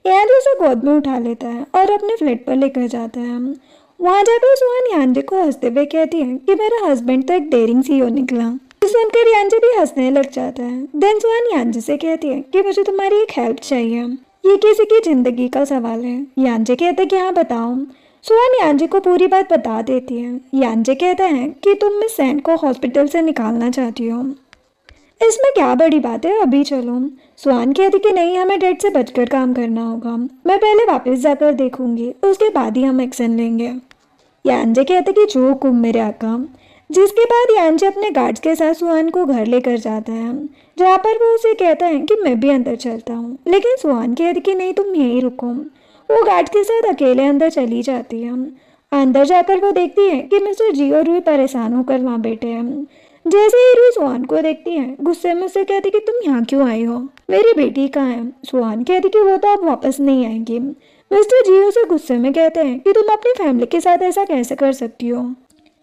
यांजे उसे गोद में उठा लेता है और अपने फ्लैट पर लेकर जाता है। वहाँ जाकर स्वान यांजे को हंसते हुए कहती है कि मेरा हस्बैंड तो एक डेयरिंग सीईओ निकला। सुनकर यांजे भी हंसने लग जाता है। देन स्वान यांजे से कहती है कि मुझे तुम्हारी एक हेल्प चाहिए, ये किसी की जिंदगी का सवाल है। यांजे कहते हैं कि हाँ बताओ। स्वान यांजे को पूरी बात बता देती है। यांजे कहता है कि तुम मिस सैन को हॉस्पिटल से निकालना चाहती हो, इसमें क्या बड़ी बात है, अभी चलो। स्वान कहती कि नहीं, हमें डेट से बचकर काम करना होगा, मैं पहले वापस जाकर देखूंगी, उसके बाद ही हम एक्शन लेंगे। यांजे कहते कि जो हुक्म मेरे आका। जिसके बाद यांजे अपने गार्ड्स के साथ स्वान को घर लेकर जाता है, जहाँ पर वो उसे कहता है कि मैं भी अंदर चलता हूँ, लेकिन स्वान कहती कि नहीं, तुम यहीं रुको। वो गार्ड्स के साथ अकेले अंदर चली जाती है। अंदर जाकर वो देखती है कि मिस्टर जी और रूही परेशान होकर वहाँ बैठे हैं। जैसे ही रूही स्वान को देखती है, गुस्से में उसे कहती कि तुम यहाँ क्यों आई हो, मेरी बेटी कहाँ है। स्वान कहती कि वो तो अब वापस नहीं आएंगी। मिस्टर जी उसे गुस्से में कहते हैं कि तुम अपनी फैमिली के साथ ऐसा कैसे कर सकती हो।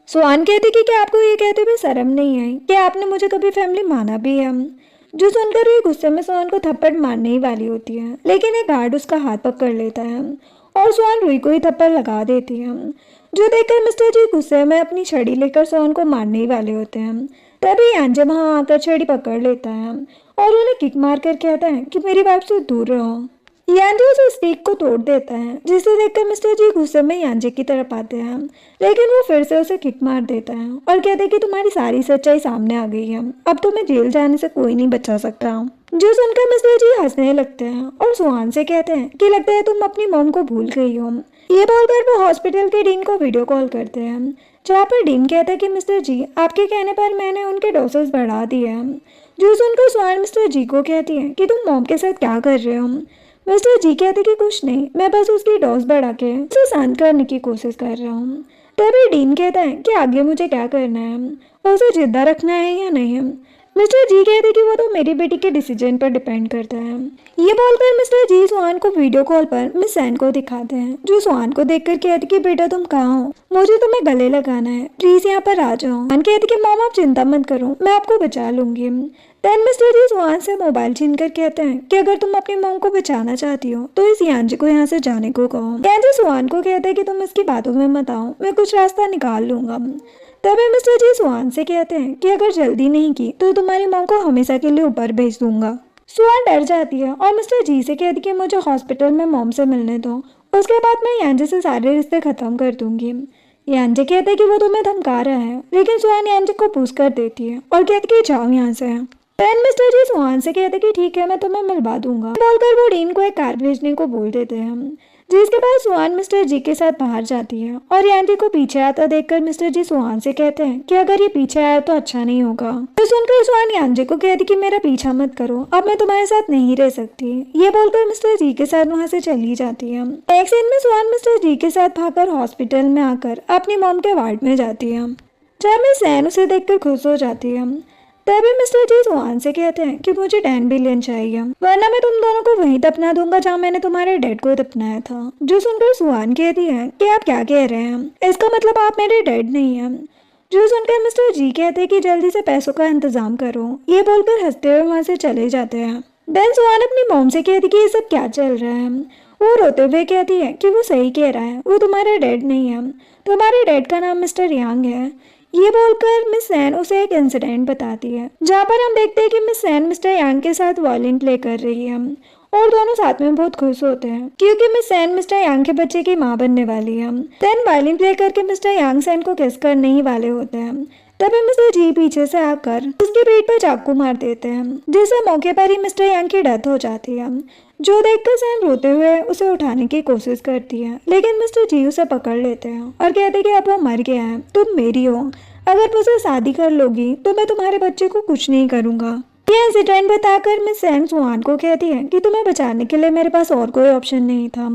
स्वान कहती कि क्या आपको ये कहते हुए शर्म नहीं आई कि आपने मुझे कभी फैमिली माना भी है। जो सुनकर रूही गुस्से में स्वान को थप्पड़ मारने ही वाली होती है, लेकिन एक गार्ड उसका हाथ पकड़ लेता है और स्वान रूही को ही थप्पड़ लगा देती है। जो देखकर मिस्टर जी गुस्से में अपनी छड़ी लेकर स्वान को मारने ही वाले होते हैं। तभी यांजे वहाँ आकर छड़ी पकड़ लेता है और उन्हें किक मार कर कहता है कि मेरी वाइफ से दूर रहो। यांजे उस स्टिक को तोड़ देता है, जिसे देखकर मिस्टर जी गुस्से में यांजे की तरफ आते हैं, लेकिन वो फिर से उसे किक मार देता है और कहते हैं कि तुम्हारी सारी सच्चाई सामने आ गई है, अब तुम्हें जेल जाने से कोई नहीं बचा सकता। जो सुनकर मिस्टर जी हंसने लगते हैं और स्वान से कहते हैं कि लगता है तुम अपनी मॉम को भूल गई हो। ये बोलकर वो हॉस्पिटल के डीन को वीडियो कॉल करते हैं, जहाँ पर डीन कहता है कि मिस्टर जी आपके कहने पर मैंने उनके डोसेस बढ़ा दिए हैं। जो सुनकर स्वान मिस्टर जी को कहती है कि तुम मॉम के साथ क्या कर रहे हो। मिस्टर जी कहते कि कुछ नहीं, मैं बस उसकी डोज बढ़ा के उसे शांत करने की कोशिश कर रहा हूँ। तभी डीन कहता है कि आगे मुझे क्या करना है, उसे जिद्दा रखना है या नहीं। मिस्टर जी कहते कि वो तो मेरी बेटी के डिसीजन पर डिपेंड करता है। ये बोलकर मिस्टर जी स्वान को वीडियो कॉल पर मिस सैन को दिखाते हैं, जो स्वान को देखकर कहती कि बेटा तुम कहाँ हो, मुझे तुम्हें गले लगाना है, प्लीज यहाँ पर आ जाओ। स्वान कहती कि मॉम आप चिंता मत करो, मैं आपको बचा लूंगी। देन मिस्टर जी स्वान से मोबाइल छीन कर कहते हैं कि अगर तुम अपनी मॉम को बचाना चाहती हो तो इस यांजे को यहाँ से जाने को कहो। यांजे स्वान को कहते हैं कि तुम इसकी बातों में मत आओ, मैं कुछ रास्ता निकाल लूंगा। तभी मिस्टर जी स्वान से कहते हैं कि अगर जल्दी नहीं की तो तुम्हारी मॉम को हमेशा के लिए ऊपर भेज दूंगा। स्वान डर जाती है और मिस्टर जी से कहती कि मुझे हॉस्पिटल में मॉम से मिलने दो, उसके बाद मैं यांजे से सारे रिश्ते खत्म कर दूंगी। यांजे कहते कि वो तुम्हें धमका रहा है, लेकिन स्वान यांजे को पूछ कर देती है और कहती कि जाओ यहाँ से। देन मिस्टर जी स्वान से कहते कि ठीक है, मैं तुम्हें मिलवा दूंगा। बोलकर वो डीन को एक कार भेजने को बोल देते हैं, जिसके बाद स्वान मिस्टर जी के साथ बाहर जाती है और यांजे को पीछे आता देखकर मिस्टर जी स्वान से कहते हैं कि अगर ये पीछे आया तो अच्छा नहीं होगा। तो सुनकर स्वान यांजे को कहती कि मेरा पीछा मत करो, अब मैं तुम्हारे साथ नहीं रह सकती। ये बोलकर मिस्टर जी के साथ वहाँ से चली जाती है। एक सीन में स्वान मिस्टर जी के साथ भागकर हॉस्पिटल में आकर अपनी मॉम के वार्ड में जाती है। जहाँ मिस सैन उसे देखकर खुश हो जाती है। तभी मिस्टर जी सुहान से कहते हैं कि मुझे 10 बिलियन चाहिए, वरना मैं तुम दोनों को वहीं दफना दूंगा जहाँ मैंने तुम्हारे डैड को दफनाया था। जो सुनकर सुहान कहती है कि आप क्या कह रहे हैं, इसका मतलब आप मेरे डैड नहीं हैं। जो सुनकर मिस्टर जी कहते हैं कि जल्दी से पैसों का इंतजाम करो। ये बोलकर हंसते हुए वहाँ से चले जाते हैं। देन सुहान अपनी मॉम से कहती कि ये सब क्या चल रहा है। वो रोते हुए कहती है कि वो सही कह रहा है, वो तुम्हारा डैड नहीं है, तुम्हारे डैड का नाम मिस्टर यांग है। ये बोलकर मिस सैन उसे एक इंसिडेंट बताती है, जहाँ पर हम देखते हैं कि मिस सैन मिस्टर यांग के साथ वायलिन प्ले कर रही है और दोनों साथ में बहुत खुश होते हैं क्योंकि मिस सैन मिस्टर यांग के बच्चे की माँ बनने वाली है। देन वायलिन प्ले करके मिस्टर यांग सैन को किस करने ही वाले होते हैं। तभी मिस्टर जी पीछे से आकर उसकी पीठ पर चाकू मार देते हैं, जिससे मौके पर ही मिस्टर यांग की डेथ हो जाती है। जो देखकर सैन रोते हुए उसे उठाने की कोशिश करती है, लेकिन मिस्टर जी उसे पकड़ लेते हैं और कहते हैं कि अब वो मर गया है, तुम मेरी हो, अगर मुझसे शादी कर लोगी तो मैं तुम्हारे बच्चे को कुछ नहीं करूँगा। ये इंसिडेंट बताकर मिस सैन सुहान को कहती है कि तुम्हें बचाने के लिए मेरे पास और कोई ऑप्शन नहीं था।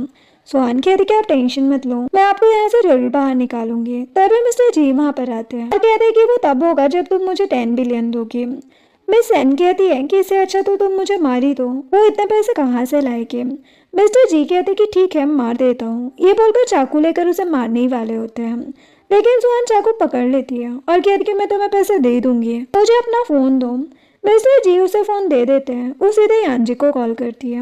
सुहान कहती कि आप टेंशन मत लो, मैं आपको यहाँ से जरूर बाहर निकालूंगी। तभी मिस्टर जी वहाँ पर आते हैं और कहते हैं कि वो तब होगा जब तुम मुझे 10 बिलियन दोगी। मिस सैन कहती है कि इससे अच्छा तो तुम मुझे मार ही दो, वो इतने पैसे कहाँ से लाएगी। मिस्टर जी कहते कि ठीक है मार देता हूँ। ये बोलकर चाकू लेकर उसे मारने ही वाले होते हैं, लेकिन सुहान चाकू पकड़ लेती है और कहती कि मैं तुम्हें पैसे दे दूंगी, मुझे अपना फ़ोन दो। मिस्टर जी उसे फ़ोन दे देते हैं। वो सीधे यांजी को कॉल करती है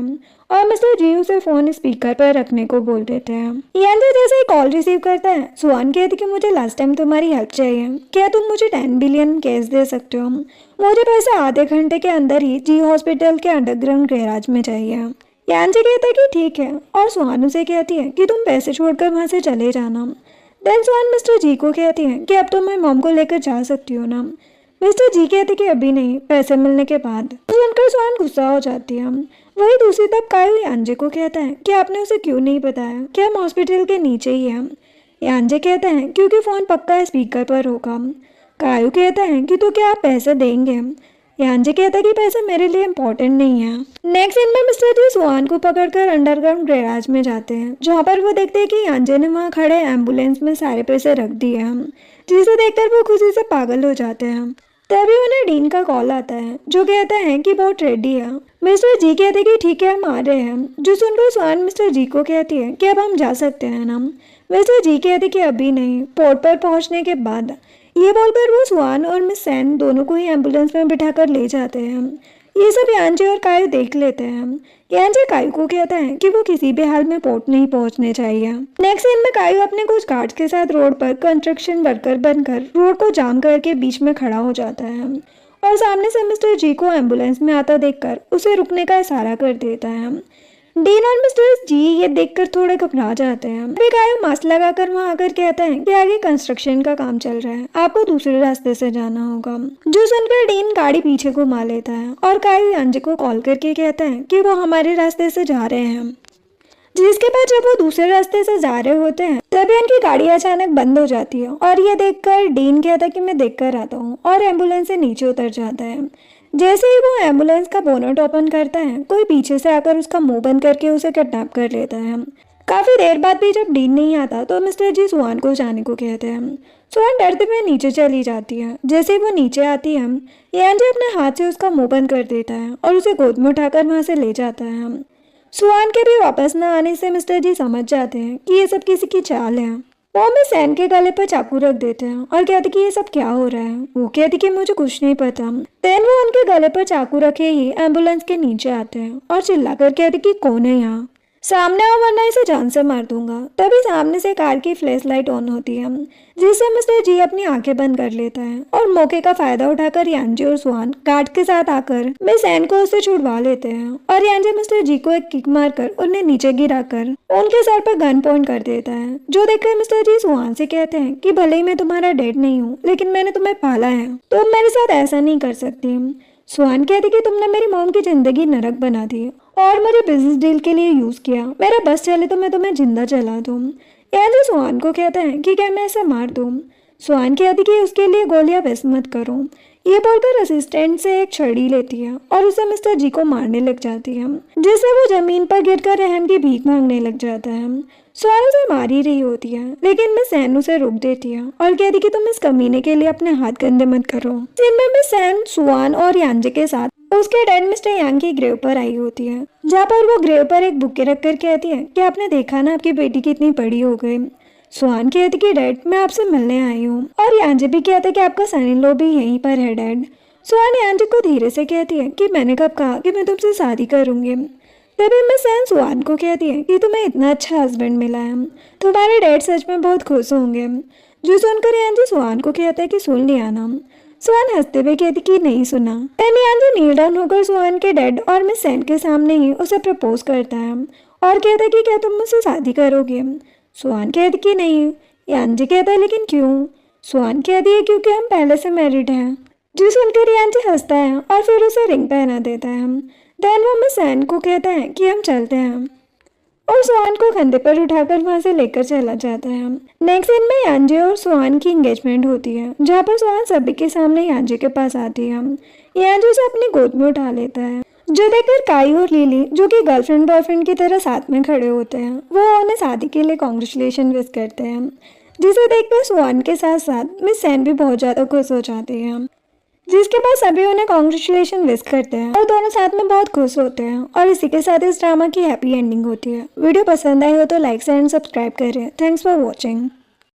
और मिस्टर जी उसे फ़ोन स्पीकर पर रखने को बोल देते हैं। यांजी जैसे ही कॉल रिसीव करता है, सुहान कहती कि मुझे लास्ट टाइम तुम्हारी हेल्प चाहिए, क्या तुम मुझे 10 बिलियन कैश दे सकते हो। मुझे पैसे आधे घंटे के अंदर ही जी हॉस्पिटल के अंडरग्राउंड गैराज में चाहिए। यांजी कहता है कि ठीक है और सुहान उसे कहती है कि तुम पैसे छोड़कर वहाँ से चले जाना। देन सुहान मिस्टर जी को कहती है कि अब तुम मेरी मॉम को लेकर जा सकती हो ना। मिस्टर जी कहते कि अभी नहीं, पैसे मिलने के बाद। सुनकर सुहान गुस्सा हो जाती है। वही दूसरी तरफ कायू यांजे को कहता है कि आपने उसे क्यों नहीं बताया कि हम हॉस्पिटल के नीचे ही हैं। यांजे कहते हैं क्योंकि फ़ोन पक्का स्पीकर पर होगा। कायू कहता है कि तो क्या आप पैसे देंगे। यांजे कहता है कि पैसे मेरे लिए इम्पोर्टेंट नहीं है। नेक्स्ट सीन में मिस्टर जी सुहान को पकड़कर अंडरग्राउंड गैराज में जाते हैं, जहाँ पर वो देखते हैं कि यांजे ने वहाँ खड़े एम्बुलेंस में सारे पैसे रख दिए हैं, जिसे देखकर वो खुशी से पागल हो जाते हैं। तभी उन्हें डीन का कॉल आता है, जो कहता है कि बहुत रेडी है। मिस्टर जी कहते हैं कि ठीक है हम आ रहे हैं। जो सुनकर सुहान मिस्टर जी को कहती है कि अब हम जा सकते हैं ना। मिस्टर जी कहते कि अभी नहीं, पोर्ट पर पहुंचने के बाद। ये बोलकर वो सुहान और मिस सैन दोनों को ही एम्बुलेंस में बिठाकर ले जाते हैं। ये सब यांजे और कायू देख लेते हैं। यांजे कायू को कहता है कि वो किसी भी हाल में पोर्ट नहीं पहुंचने चाहिए। नेक्स्ट सीन में कायू अपने कुछ गार्ड्स के साथ रोड पर कंस्ट्रक्शन वर्कर बनकर रोड को जाम करके बीच में खड़ा हो जाता है और सामने से मिस्टर जी को एम्बुलेंस में आता देखकर उसे रुकने का इशारा कर देता है। डीन और मिस्टर जी ये देखकर थोड़े घबरा जाते हैं। अभी कायू मास्क लगाकर वहाँ आकर कहता है कि आगे कंस्ट्रक्शन का काम चल रहा है, आपको दूसरे रास्ते से जाना होगा। जो सुनकर डीन गाड़ी पीछे घुमा लेता है और कायू यांजे को कॉल करके कहता है कि वो हमारे रास्ते से जा रहे हैं। जिसके बाद जब वो दूसरे रास्ते से जा रहे होते हैं, तभी उनकी गाड़ी अचानक बंद हो जाती है और ये देखकर डीन कहता है कि मैं देख कर आता हूँ और एम्बुलेंस से नीचे उतर जाता है। जैसे ही वो एम्बुलेंस का बोनट ओपन करता है, कोई पीछे से आकर उसका मुंह बंद करके उसे किडनैप कर लेता है। काफ़ी देर बाद भी जब डीन नहीं आता तो मिस्टर जी सुहान को जाने को कहते हैं। सुहान डरते हुए नीचे चली जाती है। जैसे ही वो नीचे आती है, यांजे अपने हाथ से उसका मुंह बंद कर देता है और उसे गोद में उठाकर वहाँ से ले जाता है। सुहान के भी वापस न आने से मिस्टर जी समझ जाते हैं कि ये सब किसी की चाल है। वो मिस सैन के गले पर चाकू रख देते हैं और कहते कि ये सब क्या हो रहा है। वो कहती कि मुझे कुछ नहीं पता। देन वो उनके गले पर चाकू रखे ही एम्बुलेंस के नीचे आते हैं और चिल्लाकर कहते कि कौन है यहाँ, सामने आओ वरना इसे जान से मार दूंगा। तभी सामने से कार की फ्लैश लाइट ऑन होती है, जिससे मिस्टर जी अपनी आंखें बंद कर लेता है और मौके का फायदा उठाकर यांजे और सुहान गार्ड के साथ आकर मिस सैन को उससे छुड़वा लेते हैं और यांजे मिस्टर जी को एक किक मारकर उन्हें नीचे गिराकर उनके सर पर गन पॉइंट कर देता है। जो देखकर मिस्टर जी सुहान से कहते हैं कि भले ही मैं तुम्हारा डैड नहीं हूँ, लेकिन मैंने तुम्हें पाला है, तुम मेरे साथ ऐसा नहीं कर सकती। सुहान कहती कि तुमने मेरी मॉम की जिंदगी नरक बना दी और मुझे बिजनेस डील के लिए यूज किया, मेरा बस चले तो मैं तुम्हें जिंदा जला दूँ। यांजे सुहान को कहता है कि क्या मैं इसे मार दूँ। सुहान कहती कि उसके लिए गोलियां वेस्ट मत करो। ये बोलकर असिस्टेंट से एक छड़ी लेती है और उसे मिस्टर जी को मारने लग जाती है, जिससे वो जमीन पर गिरकर रहम की भीख मांगने लग जाता है। स्वान उसे मार ही रही होती है, लेकिन मिस सैन उसे रोक देती है और कहती कि तुम इस कमीने के लिए अपने हाथ गंदे मत करो। सीन में मिस सैन स्वान और यांजे के साथ उसके डैड मिस्टर यांग की ग्रेव पर आई होती है, जहाँ पर वो ग्रेव पर एक बुके रख कर कहती है कि आपने देखा ना आपकी बेटी कितनी बड़ी हो गई। स्वान कहती कि डैड मैं आपसे मिलने आई हूँ, और यांजे भी कहते कि आपका सन इन लॉ भी यहीं पर है डैड। स्वान यांजे को धीरे से कहती है कि मैंने कब कहा कि मैं तुमसे शादी करूंगी। तभी मिस सैन स्वान को कहती है कि तुम्हें इतना अच्छा हस्बैंड मिला है, तुम्हारे डैड सच में बहुत खुश होंगे। जो सुनकर यांजे स्वान को कहता है कि सुन लिया ना। स्वान हंसते हुए कहती कि नहीं सुना। एंड यांजे नील डाउन होकर स्वान के डैड और मिस सैन के सामने ही उसे प्रपोज करता है और कहता है कि क्या तुम मुझसे शादी करोगे। स्वान कहती कि नहीं। यांजे कहता है लेकिन क्यों। स्वान कहती है क्योंकि हम पहले से मैरिड हैं। जो सुनकर यांजे हंसता है और फिर उसे रिंग पहना देता है। देन वो मिस सैन को कहता है कि हम चलते हैं, और स्वान को कंधे पर उठाकर वहां से लेकर चला जाता है। नेक्स्ट सीन में यांजे और स्वान की एंगेजमेंट होती है, जहाँ पर स्वान सभी के सामने यांजे के पास आती है। यांजे उसे अपनी गोद में उठा लेता है, जो देखकर काई और लिली जो कि गर्लफ्रेंड बॉयफ्रेंड की तरह साथ में खड़े होते हैं, वो उन्हें शादी के लिए कॉन्ग्रेचुलेशन विश करते हैं, जिसे देखकर स्वान के साथ साथ मिस सैन भी बहुत ज़्यादा खुश हो जाती है, जिसके बाद सभी उन्हें कॉन्ग्रेचुलेशन विश करते हैं और दोनों साथ में बहुत खुश होते हैं। और इसी के साथ इस ड्रामा की हैप्पी एंडिंग होती है। वीडियो पसंद आई हो तो लाइक शेयर एंड सब्सक्राइब करें। Thanks for watching.